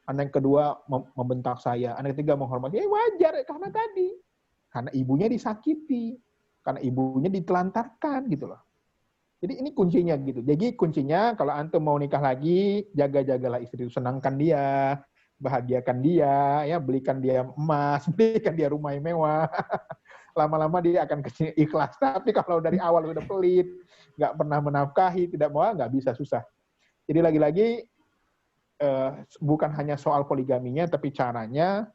anak yang kedua membentak saya, anak ketiga menghormati. Wajar karena tadi, karena ibunya disakiti, karena ibunya ditelantarkan gitu loh. Jadi ini kuncinya gitu. Jadi kuncinya kalau antum mau nikah lagi, jaga-jagalah istri itu, senangkan dia, bahagiakan dia, ya belikan dia emas, belikan dia rumah yang mewah. Lama-lama dia akan ikhlas. Tapi kalau dari awal udah pelit, nggak pernah menafkahi, tidak mau, nggak bisa, susah. Jadi lagi-lagi bukan hanya soal poligaminya, tapi caranya,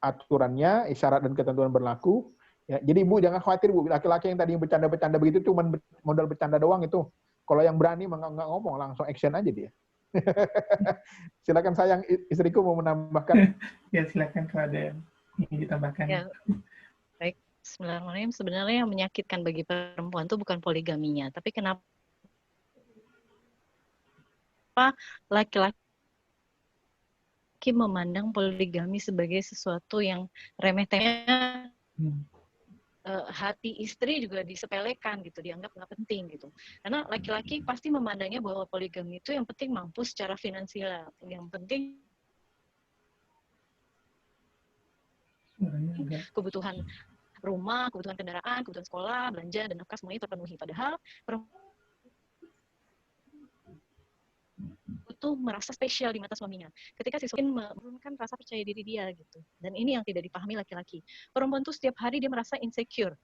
aturannya, syarat dan ketentuan berlaku. Ya, jadi Ibu jangan khawatir Bu, laki-laki yang tadi bercanda-bercanda begitu cuma modal bercanda doang itu. Kalau yang berani nggak ngomong, langsung action aja dia. Silakan sayang, istriku mau menambahkan. Ya silakan kalau ada yang ingin ditambahkan. Ya, baik. Bismillahirrahmanirrahim. Sebenarnya yang menyakitkan bagi perempuan itu bukan poligaminya, tapi kenapa laki-laki memandang poligami sebagai sesuatu yang remeh-temeh. Hati istri juga disepelekan gitu, dianggap nggak penting gitu. Karena laki-laki pasti memandangnya bahwa poligami itu yang penting mampu secara finansial, yang penting kebutuhan rumah, kebutuhan kendaraan, kebutuhan sekolah, belanja dan nafkah semuanya terpenuhi. Padahal itu merasa spesial di mata suaminya. Ketika si suami menurunkan rasa percaya diri dia gitu. Dan ini yang tidak dipahami laki-laki. Perempuan tuh setiap hari dia merasa insecure.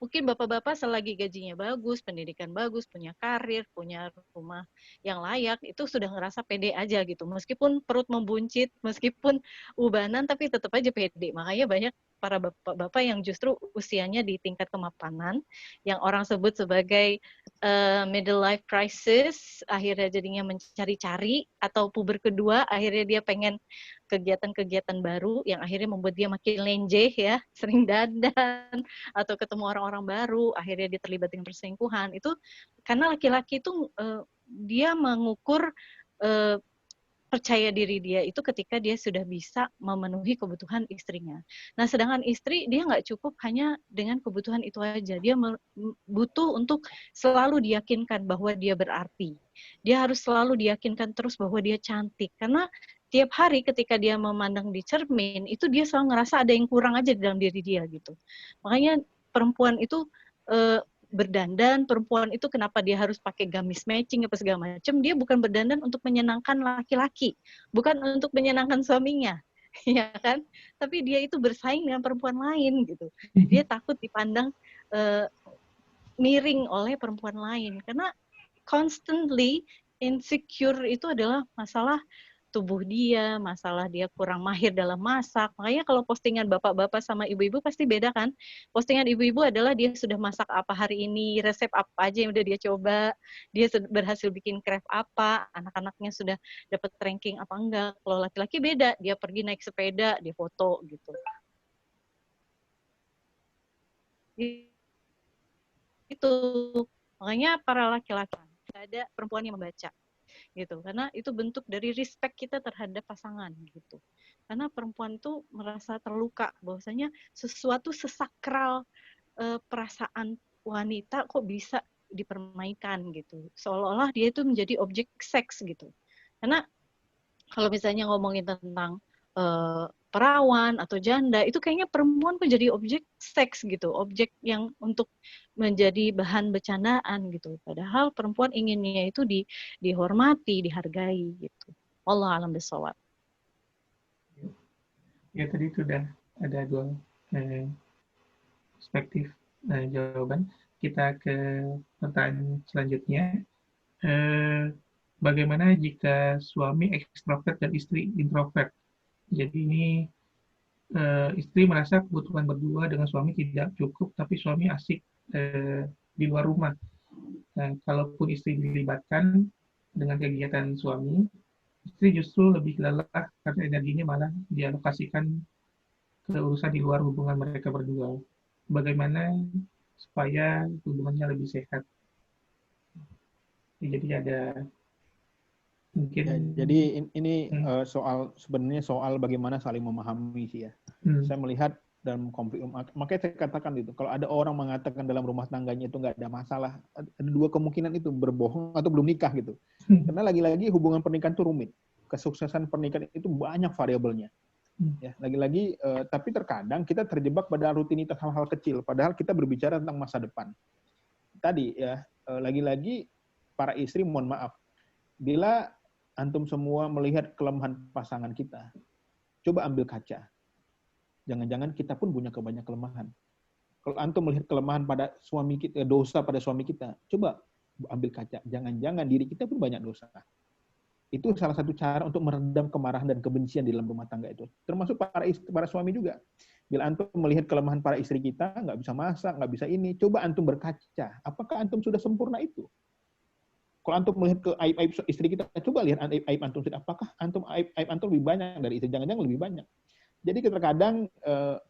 Mungkin bapak-bapak selagi gajinya bagus, pendidikan bagus, punya karir, punya rumah yang layak, itu sudah ngerasa pede aja gitu. Meskipun perut membuncit, meskipun ubanan, tapi tetap aja pede. Makanya banyak para bapak-bapak yang justru usianya di tingkat kemapanan, yang orang sebut sebagai middle life crisis, akhirnya jadinya mencari-cari, atau puber kedua, akhirnya dia pengen kegiatan-kegiatan baru, yang akhirnya membuat dia makin lenjeh ya, sering dandan, atau ketemu orang-orang baru, akhirnya dia terlibat dengan perselingkuhan. Itu karena laki-laki itu dia mengukur percaya diri dia itu ketika dia sudah bisa memenuhi kebutuhan istrinya. Nah, sedangkan istri dia nggak cukup hanya dengan kebutuhan itu aja. Dia butuh untuk selalu diyakinkan bahwa dia berarti. Dia harus selalu diyakinkan terus bahwa dia cantik. Karena tiap hari ketika dia memandang di cermin, itu dia selalu ngerasa ada yang kurang aja di dalam diri dia gitu. Makanya perempuan itu berdandan, perempuan itu kenapa dia harus pakai gamis matching apa segala macam, dia bukan berdandan untuk menyenangkan laki-laki, bukan untuk menyenangkan suaminya, ya kan? Tapi dia itu bersaing dengan perempuan lain gitu. Dia takut dipandang miring oleh perempuan lain, karena constantly insecure itu adalah masalah tubuh dia, masalah dia kurang mahir dalam masak. Makanya kalau postingan bapak-bapak sama ibu-ibu pasti beda kan. Postingan ibu-ibu adalah dia sudah masak apa hari ini, resep apa aja yang udah dia coba, dia berhasil bikin craft apa, anak-anaknya sudah dapat ranking apa enggak. Kalau laki-laki beda, dia pergi naik sepeda, dia foto gitu. Itu makanya para laki-laki ada perempuan yang membaca gitu, karena itu bentuk dari respect kita terhadap pasangan gitu. Karena perempuan itu merasa terluka bahwasanya sesuatu sesakral perasaan wanita kok bisa dipermainkan gitu, seolah-olah dia itu menjadi objek seks gitu. Karena kalau misalnya ngomongin tentang perawan atau janda, itu kayaknya perempuan kok jadi objek seks gitu, objek yang untuk menjadi bahan bercandaan gitu. Padahal perempuan inginnya itu dihormati, dihargai gitu. Wallahu a'lam bishawab. Ya tadi sudah ada dua perspektif jawaban. Kita ke pertanyaan selanjutnya. Bagaimana jika suami ekstrovert dan istri introvert? Jadi ini istri merasa kebutuhan berdua dengan suami tidak cukup, tapi suami asik di luar rumah. Nah, kalaupun istri dilibatkan dengan kegiatan suami, istri justru lebih lelah karena energinya malah dialokasikan ke urusan di luar hubungan mereka berdua. Bagaimana supaya hubungannya lebih sehat? Jadi ada mungkin Ya, jadi ini sebenarnya soal bagaimana saling memahami sih ya. Saya melihat dalam konflik, makanya saya katakan itu, kalau ada orang mengatakan dalam rumah tangganya itu nggak ada masalah, ada dua kemungkinan itu, berbohong atau belum nikah gitu. Karena lagi-lagi hubungan pernikahan itu rumit. Kesuksesan pernikahan itu banyak variabelnya. Ya, lagi-lagi tapi terkadang kita terjebak pada rutinitas hal-hal kecil, padahal kita berbicara tentang masa depan. Tadi ya, lagi-lagi para istri mohon maaf, bila antum semua melihat kelemahan pasangan kita, coba ambil kaca. Jangan-jangan kita pun punya banyak kelemahan. Kalau antum melihat kelemahan pada suami kita, dosa pada suami kita, coba ambil kaca. Jangan-jangan diri kita pun banyak dosa. Itu salah satu cara untuk meredam kemarahan dan kebencian di dalam rumah tangga itu. Termasuk para suami juga. Bila antum melihat kelemahan para istri kita, nggak bisa masak, nggak bisa ini, coba antum berkaca. Apakah antum sudah sempurna itu? Kalau antum melihat ke aib-aib istri kita, coba lihat aib antum. Apakah aib antum lebih banyak dari istri? Jangan-jangan lebih banyak. Jadi terkadang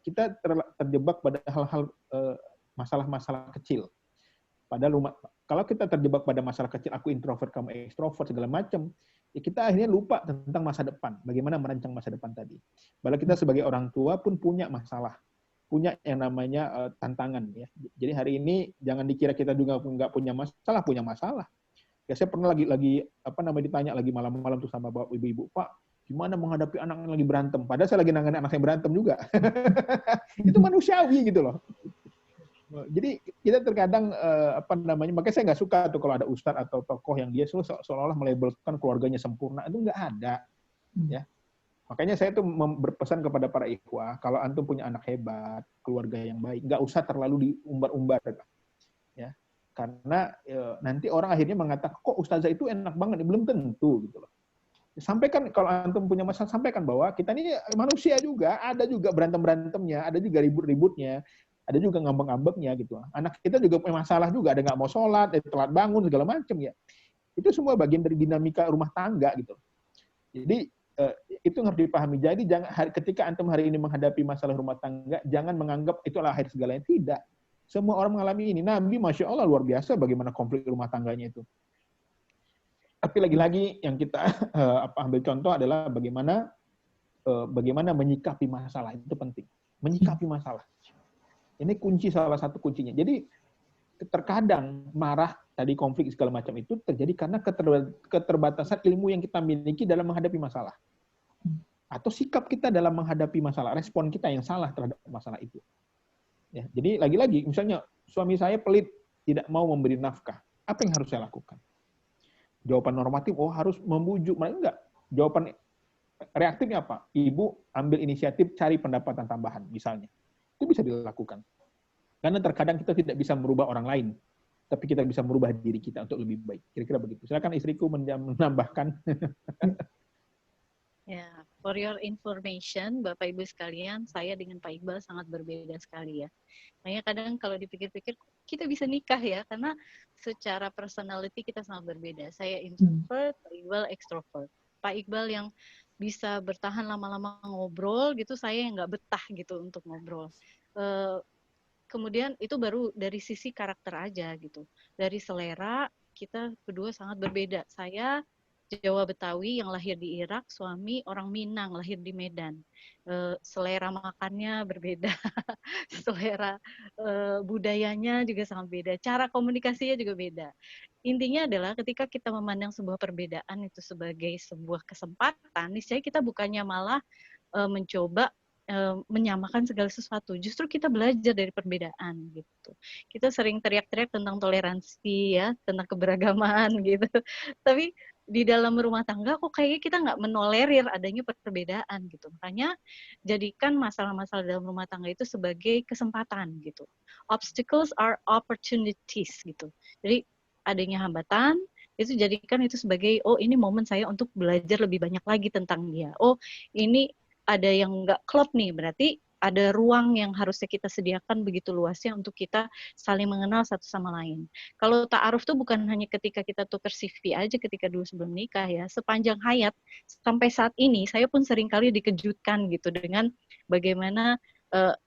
kita terjebak pada hal-hal masalah-masalah kecil. Padahal kalau kita terjebak pada masalah kecil, aku introvert, kamu ekstrovert, segala macam, ya kita akhirnya lupa tentang masa depan. Bagaimana merancang masa depan tadi. Padahal kita sebagai orang tua pun punya masalah. Punya yang namanya tantangan. Ya. Jadi hari ini jangan dikira kita juga nggak punya masalah. Ya saya pernah lagi ditanya lagi malam-malam tuh sama bapak ibu-ibu, Pak, gimana menghadapi anak yang lagi berantem? Padahal saya lagi nangani anak saya berantem juga. Itu manusiawi gitu loh. Jadi kita terkadang makanya saya nggak suka tuh kalau ada ustadz atau tokoh yang dia seolah-olah melabelkan keluarganya sempurna, itu nggak ada. Ya. Makanya saya tuh berpesan kepada para ikhwah, kalau antum punya anak hebat, keluarga yang baik, nggak usah terlalu diumbar-umbar. Ya. Karena nanti orang akhirnya mengatakan, kok ustazah itu enak banget, belum tentu gitu loh. Sampaikan kalau antum punya masalah, sampaikan bahwa kita ini manusia juga, ada juga berantem-berantemnya, ada juga ribut-ributnya, ada juga ngambek-ngambeknya gitu. Anak kita juga punya masalah juga, ada nggak mau sholat, ada telat bangun segala macam ya. Itu semua bagian dari dinamika rumah tangga gitu. Jadi itu harus dipahami. Jadi ketika antum hari ini menghadapi masalah rumah tangga, jangan menganggap itu adalah akhir segalanya. Tidak. Semua orang mengalami ini. Nabi, Masya Allah, luar biasa bagaimana konflik rumah tangganya itu. Tapi lagi-lagi yang kita ambil contoh adalah bagaimana menyikapi masalah. Itu penting. Menyikapi masalah. Ini salah satu kuncinya. Jadi terkadang marah, tadi konflik segala macam itu terjadi karena keterbatasan ilmu yang kita miliki dalam menghadapi masalah. Atau sikap kita dalam menghadapi masalah. Respon kita yang salah terhadap masalah itu. Ya, jadi lagi-lagi, misalnya suami saya pelit, tidak mau memberi nafkah. Apa yang harus saya lakukan? Jawaban normatif, harus membujuk. Enggak. Jawaban reaktifnya apa? Ibu ambil inisiatif cari pendapatan tambahan, misalnya. Itu bisa dilakukan. Karena terkadang kita tidak bisa merubah orang lain, tapi kita bisa merubah diri kita untuk lebih baik. Kira-kira begitu. Silakan istriku menambahkan. Ya, for your information, Bapak Ibu sekalian, saya dengan Pak Iqbal sangat berbeda sekali ya. Makanya kadang kalau dipikir-pikir, kita bisa nikah ya, karena secara personality kita sangat berbeda. Saya introvert, Pak Iqbal extrovert. Pak Iqbal yang bisa bertahan lama-lama ngobrol gitu, saya yang nggak betah gitu untuk ngobrol. Kemudian itu baru dari sisi karakter aja gitu. Dari selera, kita kedua sangat berbeda. Saya Jawa Betawi yang lahir di Irak, suami orang Minang lahir di Medan. Selera makannya berbeda, selera budayanya juga sangat beda, cara komunikasinya juga beda. Intinya adalah ketika kita memandang sebuah perbedaan itu sebagai sebuah kesempatan, niscaya kita bukannya malah mencoba menyamakan segala sesuatu. Justru kita belajar dari perbedaan gitu. Kita sering teriak-teriak tentang toleransi ya, tentang keberagaman gitu. Tapi di dalam rumah tangga kok kayaknya kita nggak menolerir adanya perbedaan gitu. Makanya jadikan masalah-masalah dalam rumah tangga itu sebagai kesempatan gitu. Obstacles are opportunities gitu. Jadi adanya hambatan itu jadikan itu sebagai ini momen saya untuk belajar lebih banyak lagi tentang dia. Ini ada yang nggak klop nih, berarti ada ruang yang harusnya kita sediakan begitu luasnya untuk kita saling mengenal satu sama lain. Kalau ta'aruf tuh bukan hanya ketika kita tukar CV aja ketika dulu sebelum nikah ya, sepanjang hayat sampai saat ini saya pun sering kali dikejutkan gitu dengan bagaimana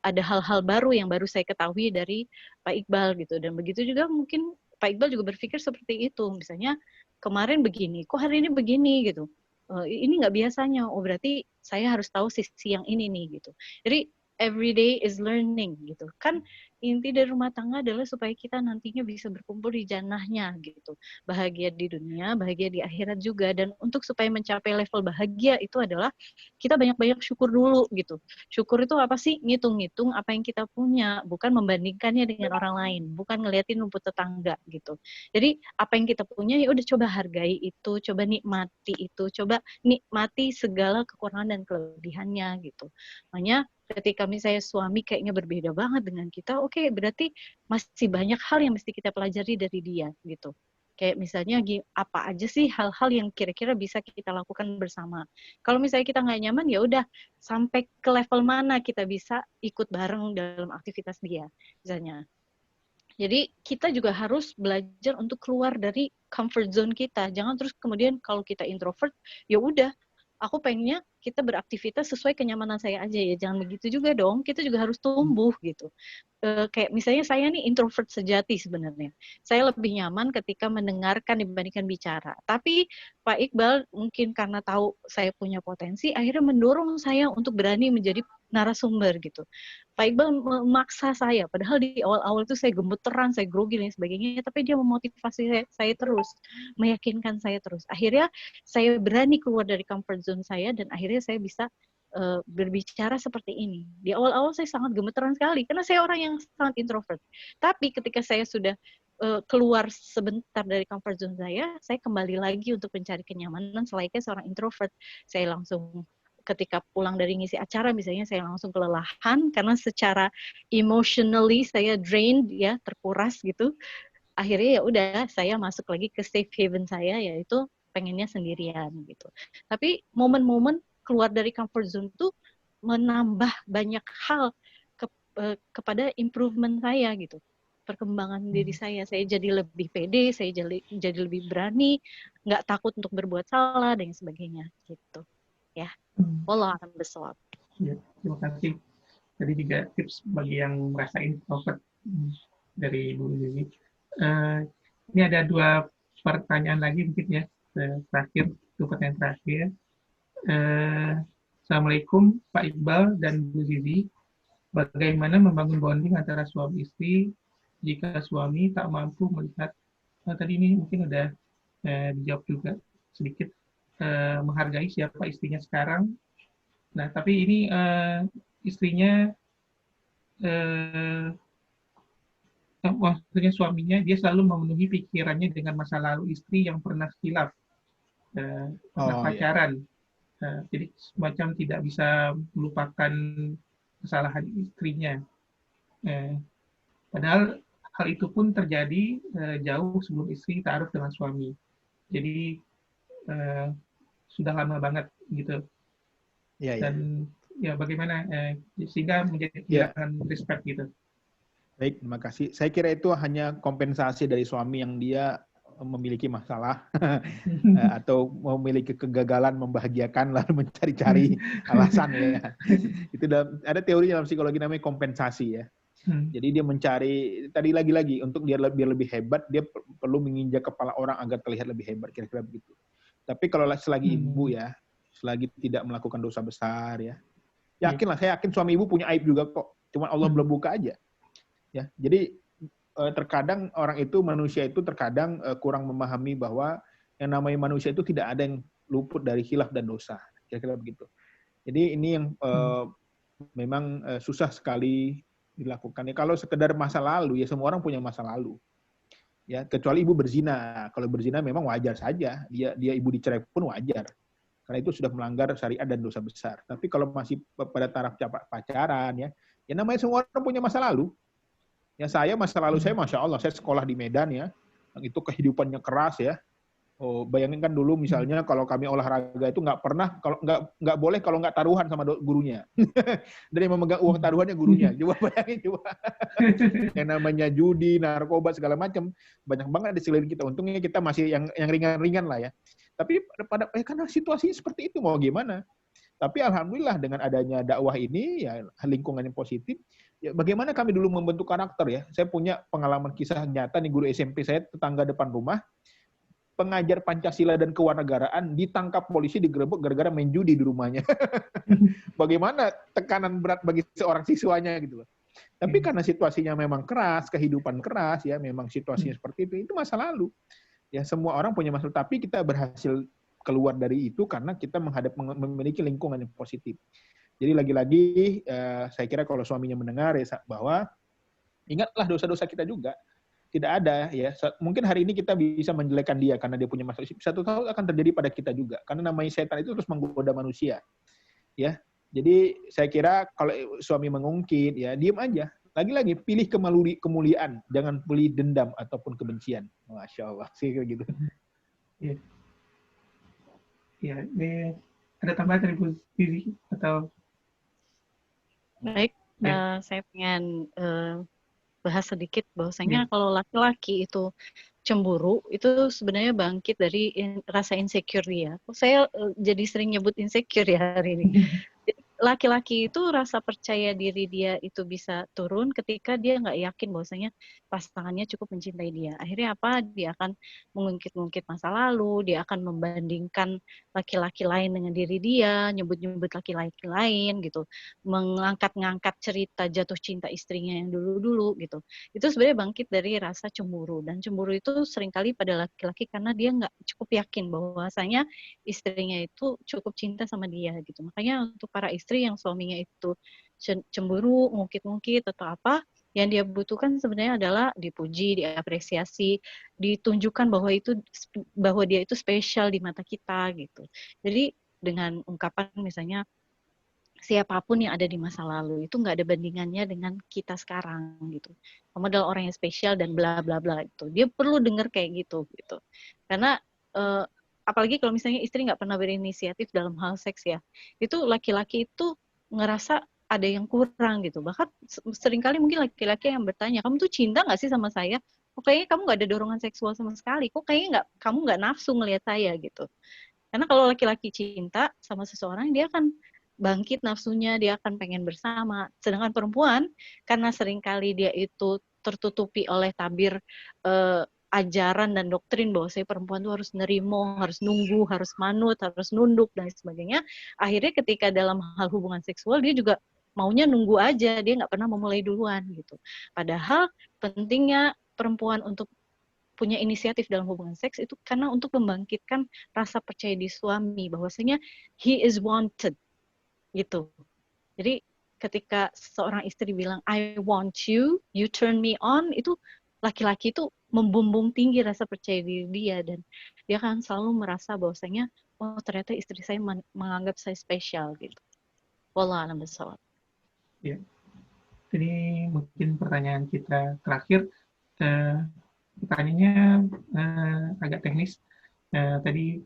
ada hal-hal baru yang baru saya ketahui dari Pak Iqbal gitu. Dan begitu juga mungkin Pak Iqbal juga berpikir seperti itu. Misalnya kemarin begini, kok hari ini begini gitu. Ini nggak biasanya, berarti saya harus tahu sisi yang ini nih gitu. Jadi every day is learning gitu. Kan inti dari rumah tangga adalah supaya kita nantinya bisa berkumpul di jannahnya gitu. Bahagia di dunia, bahagia di akhirat juga. Dan untuk supaya mencapai level bahagia itu adalah kita banyak-banyak syukur dulu gitu. Syukur itu apa sih? Ngitung-ngitung apa yang kita punya, bukan membandingkannya dengan orang lain, bukan ngeliatin rumput tetangga gitu. Jadi apa yang kita punya ya udah coba hargai itu, coba nikmati itu, coba nikmati segala kekurangan dan kelebihannya gitu. Makanya ketika misalnya suami kayaknya berbeda banget dengan kita, oke, berarti masih banyak hal yang mesti kita pelajari dari dia gitu. Kayak misalnya apa aja sih hal-hal yang kira-kira bisa kita lakukan bersama. Kalau misalnya kita nggak nyaman, ya udah sampai ke level mana kita bisa ikut bareng dalam aktivitas dia, misalnya. Jadi kita juga harus belajar untuk keluar dari comfort zone kita. Jangan terus kemudian kalau kita introvert, ya udah, aku pengennya kita beraktivitas sesuai kenyamanan saya aja ya. Jangan begitu juga dong. Kita juga harus tumbuh gitu. Kayak misalnya saya nih introvert sejati sebenarnya. Saya lebih nyaman ketika mendengarkan dibandingkan bicara. Tapi Pak Iqbal mungkin karena tahu saya punya potensi, akhirnya mendorong saya untuk berani menjadi narasumber gitu. Pak Iqbal memaksa saya, padahal di awal-awal itu saya gemeteran, saya grogi dan sebagainya, tapi dia memotivasi saya terus, meyakinkan saya terus. Akhirnya saya berani keluar dari comfort zone saya dan akhirnya saya bisa berbicara seperti ini. Di awal-awal saya sangat gemeteran sekali karena saya orang yang sangat introvert. Tapi ketika saya sudah keluar sebentar dari comfort zone saya kembali lagi untuk mencari kenyamanan selayaknya seorang introvert. Saya langsung ketika pulang dari ngisi acara misalnya saya langsung kelelahan karena secara emotionally saya drained ya, terkuras gitu. Akhirnya ya udah saya masuk lagi ke safe haven saya, yaitu pengennya sendirian gitu. Tapi momen-momen keluar dari comfort zone itu menambah banyak hal kepada improvement saya gitu, perkembangan diri saya jadi lebih pede, saya jadi lebih berani, nggak takut untuk berbuat salah dan sebagainya gitu ya. Wallahu a'lam bishawab. Ya, terima kasih. Tadi juga tips bagi yang merasa introvert dari Bu Zizi. Ini ada 2 pertanyaan lagi mungkin ya, terakhir, 2 pertanyaan terakhir. Assalamualaikum Pak Iqbal dan Bu Zizi. Bagaimana membangun bonding antara suami istri jika suami tak mampu melihat, tadi ini mungkin udah dijawab juga sedikit, menghargai siapa istrinya sekarang. Nah, tapi ini istrinya, maksudnya suaminya, dia selalu memenuhi pikirannya dengan masa lalu istri yang pernah khilaf, pernah pacaran. Jadi semacam tidak bisa melupakan kesalahan istrinya. Padahal hal itu pun terjadi jauh sebelum istri ta'aruf dengan suami. Jadi sudah lama banget gitu. Dan ya bagaimana sehingga menjadi kehilangan respect gitu. Baik, terima kasih. Saya kira itu hanya kompensasi dari suami yang dia memiliki masalah atau memiliki kegagalan membahagiakan lalu mencari-cari alasan ya. Itu ada teori dalam psikologi namanya kompensasi ya. Jadi dia mencari, tadi lagi-lagi untuk dia lebih hebat, dia perlu menginjak kepala orang agar terlihat lebih hebat, kira-kira begitu. Tapi kalau selagi ibu ya, selagi tidak melakukan dosa besar ya, yakinlah, saya yakin suami ibu punya aib juga kok, cuma Allah belum buka aja. Ya, jadi terkadang orang itu, manusia itu terkadang kurang memahami bahwa yang namanya manusia itu tidak ada yang luput dari khilaf dan dosa, kira-kira begitu. Jadi ini yang memang susah sekali dilakukan. Kalau sekedar masa lalu, ya semua orang punya masa lalu. Ya, kecuali ibu berzina. Kalau berzina memang wajar saja. Dia ibu dicerai pun wajar. Karena itu sudah melanggar syariat dan dosa besar. Tapi kalau masih pada taraf pacaran, ya namanya semua orang punya masa lalu. Ya saya masa lalu saya, masya Allah, saya sekolah di Medan ya, yang itu kehidupannya keras ya. Oh, bayangin kan dulu misalnya kalau kami olahraga itu nggak pernah, kalau nggak boleh kalau nggak taruhan sama gurunya. Dan yang memegang uang taruhannya gurunya. Coba bayangin coba. Yang namanya judi, narkoba segala macam banyak banget di sekeliling kita. Untungnya kita masih yang ringan-ringan lah ya. Tapi karena situasinya seperti itu mau gimana? Tapi alhamdulillah dengan adanya dakwah ini ya lingkungan yang positif. Ya, bagaimana kami dulu membentuk karakter ya? Saya punya pengalaman kisah nyata nih, guru SMP saya tetangga depan rumah, pengajar Pancasila dan kewarganegaraan ditangkap polisi, digerebek gara-gara main judi di rumahnya. Bagaimana tekanan berat bagi seorang siswanya gitu loh. Tapi karena situasinya memang keras, kehidupan keras ya, memang situasinya seperti itu masa lalu. Ya semua orang punya masalah, tapi kita berhasil keluar dari itu karena kita memiliki lingkungan yang positif. Jadi lagi-lagi saya kira kalau suaminya mendengar ya bahwa ingatlah dosa-dosa kita juga. Tidak ada ya. Mungkin hari ini kita bisa menjelekkan dia karena dia punya masalah. Satu tahun akan terjadi pada kita juga. Karena namanya setan itu terus menggoda manusia. Ya. Jadi saya kira kalau suami mengungkit ya diam aja. Lagi-lagi pilih kemuliaan, jangan pilih dendam ataupun kebencian. Masya Allah sih gitu. Ya, ya. Ada tambahan dari Bu Zizi atau? Baik, saya pengen bahas sedikit bahwasanya kalau laki-laki itu cemburu itu sebenarnya bangkit dari rasa insecure dia. Saya jadi sering nyebut insecure ya hari ini. Laki-laki itu rasa percaya diri dia itu bisa turun ketika dia nggak yakin bahwasanya pasangannya cukup mencintai dia. Akhirnya apa? Dia akan mengungkit-ungkit masa lalu, dia akan membandingkan laki-laki lain dengan diri dia, nyebut-nyebut laki-laki lain gitu, mengangkat-ngangkat cerita jatuh cinta istrinya yang dulu-dulu gitu. Itu sebenarnya bangkit dari rasa cemburu, dan cemburu itu seringkali pada laki-laki karena dia nggak cukup yakin bahwasanya istrinya itu cukup cinta sama dia gitu. Makanya untuk para istri yang suaminya itu cemburu, ngungkit-ngungkit atau apa, yang dia butuhkan sebenarnya adalah dipuji, diapresiasi, ditunjukkan bahwa dia itu spesial di mata kita gitu. Jadi dengan ungkapan misalnya siapapun yang ada di masa lalu itu nggak ada bandingannya dengan kita sekarang gitu. Kamu adalah orang yang spesial dan bla bla bla itu. Dia perlu dengar kayak gitu. Karena apalagi kalau misalnya istri nggak pernah berinisiatif dalam hal seks ya, itu laki-laki itu ngerasa ada yang kurang gitu. Bahkan seringkali mungkin laki-laki yang bertanya, kamu tuh cinta nggak sih sama saya? Kok kayaknya kamu nggak ada dorongan seksual sama sekali? Kok kayaknya kamu nggak nafsu ngelihat saya gitu? Karena kalau laki-laki cinta sama seseorang, dia akan bangkit nafsunya, dia akan pengen bersama. Sedangkan perempuan, karena seringkali dia itu tertutupi oleh tabir ajaran dan doktrin bahwa saya perempuan itu harus nerimo, harus nunggu, harus manut, harus nunduk, dan sebagainya. Akhirnya ketika dalam hal hubungan seksual, dia juga maunya nunggu aja, dia nggak pernah memulai duluan gitu. Padahal pentingnya perempuan untuk punya inisiatif dalam hubungan seks itu karena untuk membangkitkan rasa percaya di suami bahwasanya he is wanted gitu. Jadi ketika seorang istri bilang I want you, you turn me on, itu laki-laki itu membumbung tinggi rasa percaya diri dia, dan dia akan selalu merasa bahwasanya oh ternyata istri saya menganggap saya spesial gitu. Wallahu a'lam bishawab. Ya. Ini mungkin pertanyaan kita terakhir. Pertanyaannya agak teknis. Tadi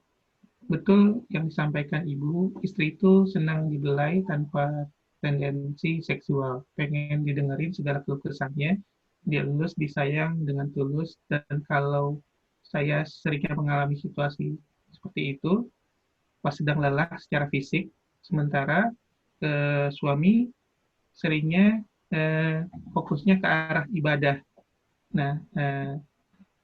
betul yang disampaikan Ibu, istri itu senang dibelai tanpa tendensi seksual. Pengen didengerin segala keluh kesahnya, dielus, disayang dengan tulus, dan kalau saya seringnya mengalami situasi seperti itu, pas sedang lelah secara fisik, sementara suami seringnya fokusnya ke arah ibadah. Nah,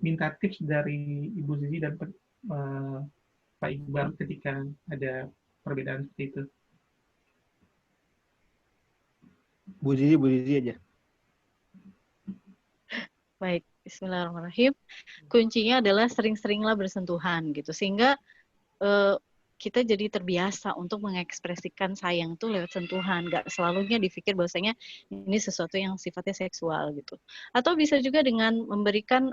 minta tips dari Ibu Zizi dan Pak Iqbal ketika ada perbedaan seperti itu. Bu Zizi aja. Baik, bismillahirrahmanirrahim. Kuncinya adalah sering-seringlah bersentuhan gitu, sehingga kita jadi terbiasa untuk mengekspresikan sayang itu lewat sentuhan, nggak selalunya dipikir bahwasanya ini sesuatu yang sifatnya seksual gitu. Atau bisa juga dengan memberikan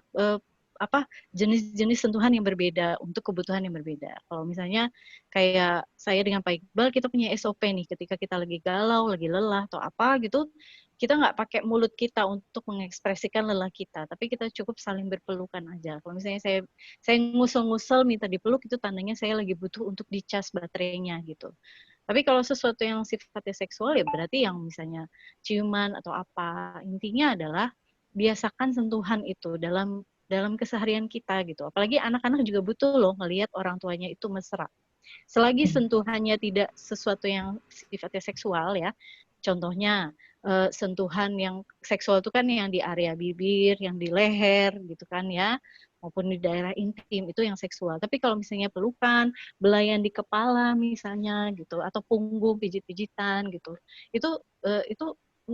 jenis-jenis sentuhan yang berbeda untuk kebutuhan yang berbeda. Kalau misalnya kayak saya dengan Pak Iqbal, kita punya SOP nih ketika kita lagi galau, lagi lelah atau apa gitu, kita nggak pakai mulut kita untuk mengekspresikan lelah kita, tapi kita cukup saling berpelukan aja. Kalau misalnya saya ngusel-ngusel minta dipeluk, itu tandanya saya lagi butuh untuk dicas baterainya gitu. Tapi kalau sesuatu yang sifatnya seksual ya berarti yang misalnya ciuman atau apa, intinya adalah biasakan sentuhan itu dalam keseharian kita gitu. Apalagi anak-anak juga butuh loh ngelihat orang tuanya itu mesra. Selagi sentuhannya tidak sesuatu yang sifatnya seksual ya. Contohnya sentuhan yang seksual itu kan yang di area bibir, yang di leher gitu kan ya, maupun di daerah intim itu yang seksual. Tapi kalau misalnya pelukan, belayan di kepala misalnya gitu, atau punggung pijit-pijitan gitu, itu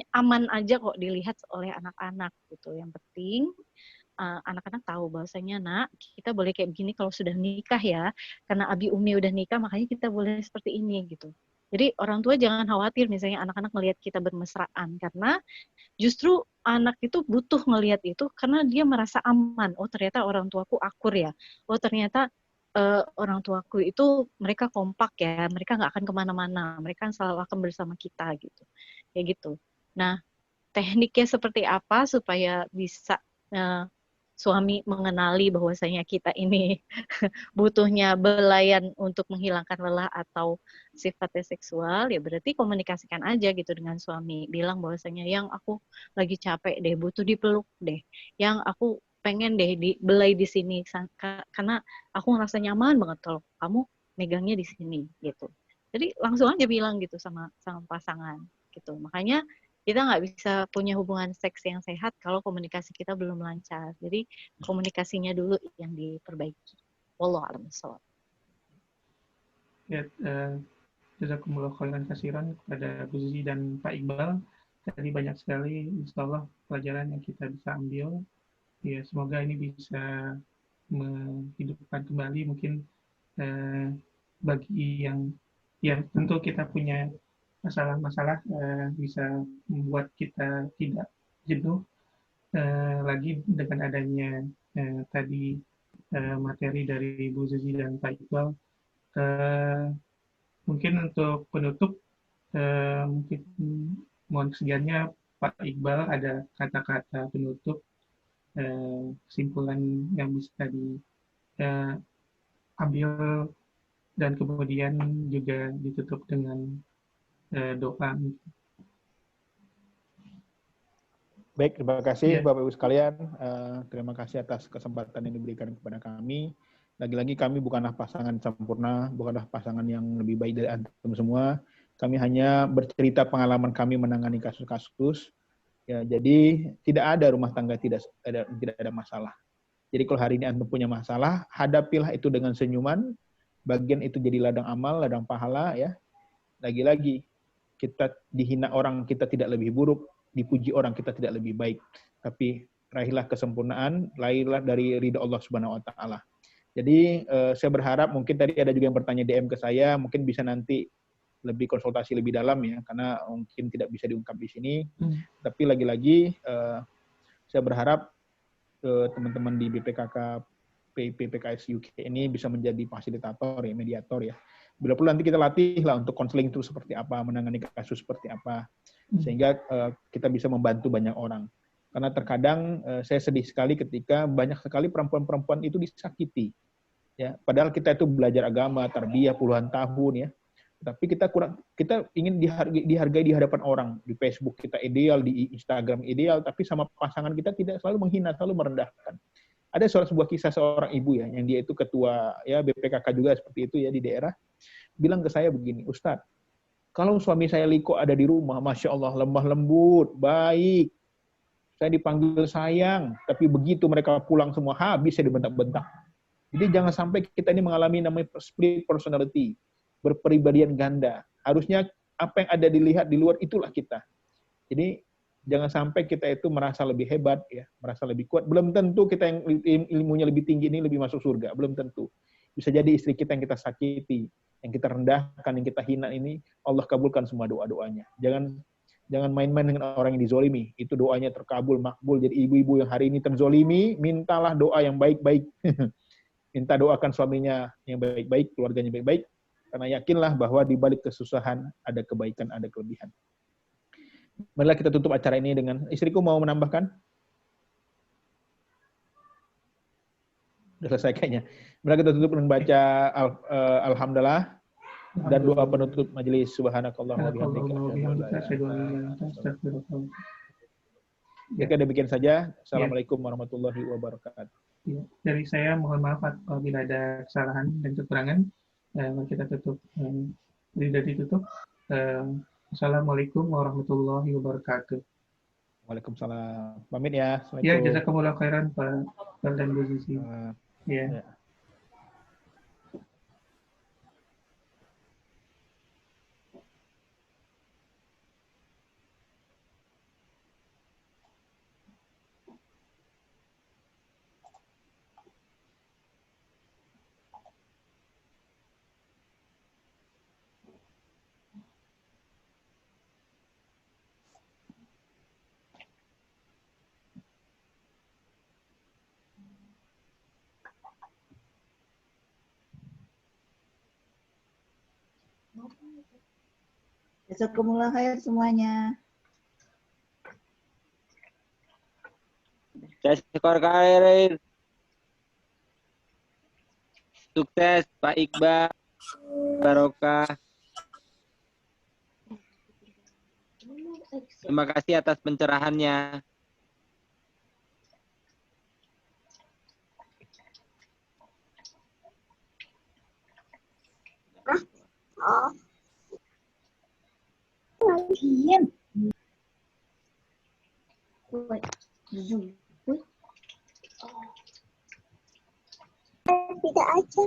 aman aja kok dilihat oleh anak-anak gitu. Yang penting anak-anak tahu bahwasanya kita boleh kayak begini kalau sudah nikah ya, karena Abi Umi udah nikah makanya kita boleh seperti ini gitu. Jadi orang tua jangan khawatir misalnya anak-anak melihat kita bermesraan, karena justru anak itu butuh ngelihat itu karena dia merasa aman. Oh ternyata orang tuaku akur ya. Oh ternyata orang tuaku itu mereka kompak ya. Mereka nggak akan kemana-mana. Mereka selalu akan bersama kita gitu. Kayak gitu. Nah tekniknya seperti apa supaya bisa suami mengenali bahwasanya kita ini butuhnya belayan untuk menghilangkan lelah atau sifatnya seksual, ya berarti komunikasikan aja gitu dengan suami. Bilang bahwasanya yang aku lagi capek deh, butuh dipeluk deh. Yang aku pengen deh dibelai di sini karena aku ngerasa nyaman banget kalau kamu megangnya di sini gitu. Jadi langsung aja bilang gitu sama pasangan gitu. Makanya kita nggak bisa punya hubungan seks yang sehat kalau komunikasi kita belum lancar. Jadi komunikasinya dulu yang diperbaiki. Wallahu a'lam bishawab. Ya, jazakumullah khairan katsiran kepada Bu Zizi dan Pak Iqbal. Tadi banyak sekali, insya Allah, pelajaran yang kita bisa ambil. Ya, semoga ini bisa menghidupkan kembali mungkin bagi yang ya tentu kita punya masalah-masalah bisa membuat kita tidak jenuh lagi dengan adanya tadi materi dari Bu Zizi dan Pak Iqbal. Mungkin untuk penutup mungkin mohon kesediaannya Pak Iqbal ada kata-kata penutup kesimpulan yang bisa diambil dan kemudian juga ditutup dengan doa. Baik, terima kasih Bapak Ibu sekalian. Terima kasih atas kesempatan yang diberikan kepada kami. Lagi-lagi kami bukanlah pasangan sempurna, bukanlah pasangan yang lebih baik dari antum semua. Kami hanya bercerita pengalaman kami menangani kasus-kasus. Ya, jadi tidak ada rumah tangga tidak ada masalah. Jadi kalau hari ini antum punya masalah, hadapilah itu dengan senyuman. Bagian itu jadi ladang amal, ladang pahala ya. Lagi-lagi kita dihina orang, kita tidak lebih buruk, dipuji orang, kita tidak lebih baik. Tapi raihlah kesempurnaan, lahirlah dari ridha Allah Subhanahu wa taala. Jadi saya berharap mungkin tadi ada juga yang bertanya DM ke saya, mungkin bisa nanti lebih konsultasi lebih dalam ya, karena mungkin tidak bisa diungkap di sini. Tapi lagi-lagi saya berharap teman-teman di BPKK PPKS UK ini bisa menjadi fasilitator ya, mediator ya. Bila perlu nanti kita latih lah untuk konseling itu seperti apa, menangani kasus seperti apa, sehingga kita bisa membantu banyak orang. Karena terkadang saya sedih sekali ketika banyak sekali perempuan-perempuan itu disakiti. Ya, padahal kita itu belajar agama, tarbiyah puluhan tahun ya. Tapi kita ingin dihargai di hadapan orang. Di Facebook kita ideal, di Instagram ideal, tapi sama pasangan kita tidak, selalu menghina, selalu merendahkan. Ada sebuah kisah seorang ibu ya, yang dia itu ketua ya BPKK juga seperti itu ya di daerah, bilang ke saya begini, Ustadz, kalau suami saya Liko ada di rumah, Masya Allah, lemah lembut, baik, saya dipanggil sayang, tapi begitu mereka pulang semua habis, saya dibentak-bentak. Jadi jangan sampai kita ini mengalami namanya split personality, berpribadian ganda. Harusnya apa yang ada dilihat di luar itulah kita. Jadi jangan sampai kita itu merasa lebih hebat, ya, merasa lebih kuat. Belum tentu kita yang ilmunya lebih tinggi ini lebih masuk surga, belum tentu. Bisa jadi istri kita yang kita sakiti, yang kita rendahkan, yang kita hina ini, Allah kabulkan semua doa-doanya. Jangan main-main dengan orang yang dizolimi. Itu doanya terkabul, makbul. Jadi ibu-ibu yang hari ini terzolimi, mintalah doa yang baik-baik. Minta doakan suaminya yang baik-baik, keluarganya baik-baik. Karena yakinlah bahwa di balik kesusahan ada kebaikan, ada kelebihan. Marilah kita tutup acara ini dengan, istriku mau menambahkan? Sudah selesai kayaknya. Marilah kita tutup dengan baca Alhamdulillah. Dan doa penutup majelis. Subhanakallahumma wa bihamdika. Jika demikian saja. Assalamualaikum warahmatullahi wabarakatuh. Ya. Dari saya mohon maaf apabila ada kesalahan dan kekurangan. Kita tutup. Sudah ditutup. Assalamualaikum warahmatullahi wabarakatuh. Waalaikumsalam. Pamit ya. Ya, jazakumullah khairan Pak dan Bu Zizi. Ya. Jazakumullah khair semuanya. Jazakallahu khairan. Sukses Pak Iqbal. Barokah. Terima kasih atas pencerahannya. Diam. Tidak aja.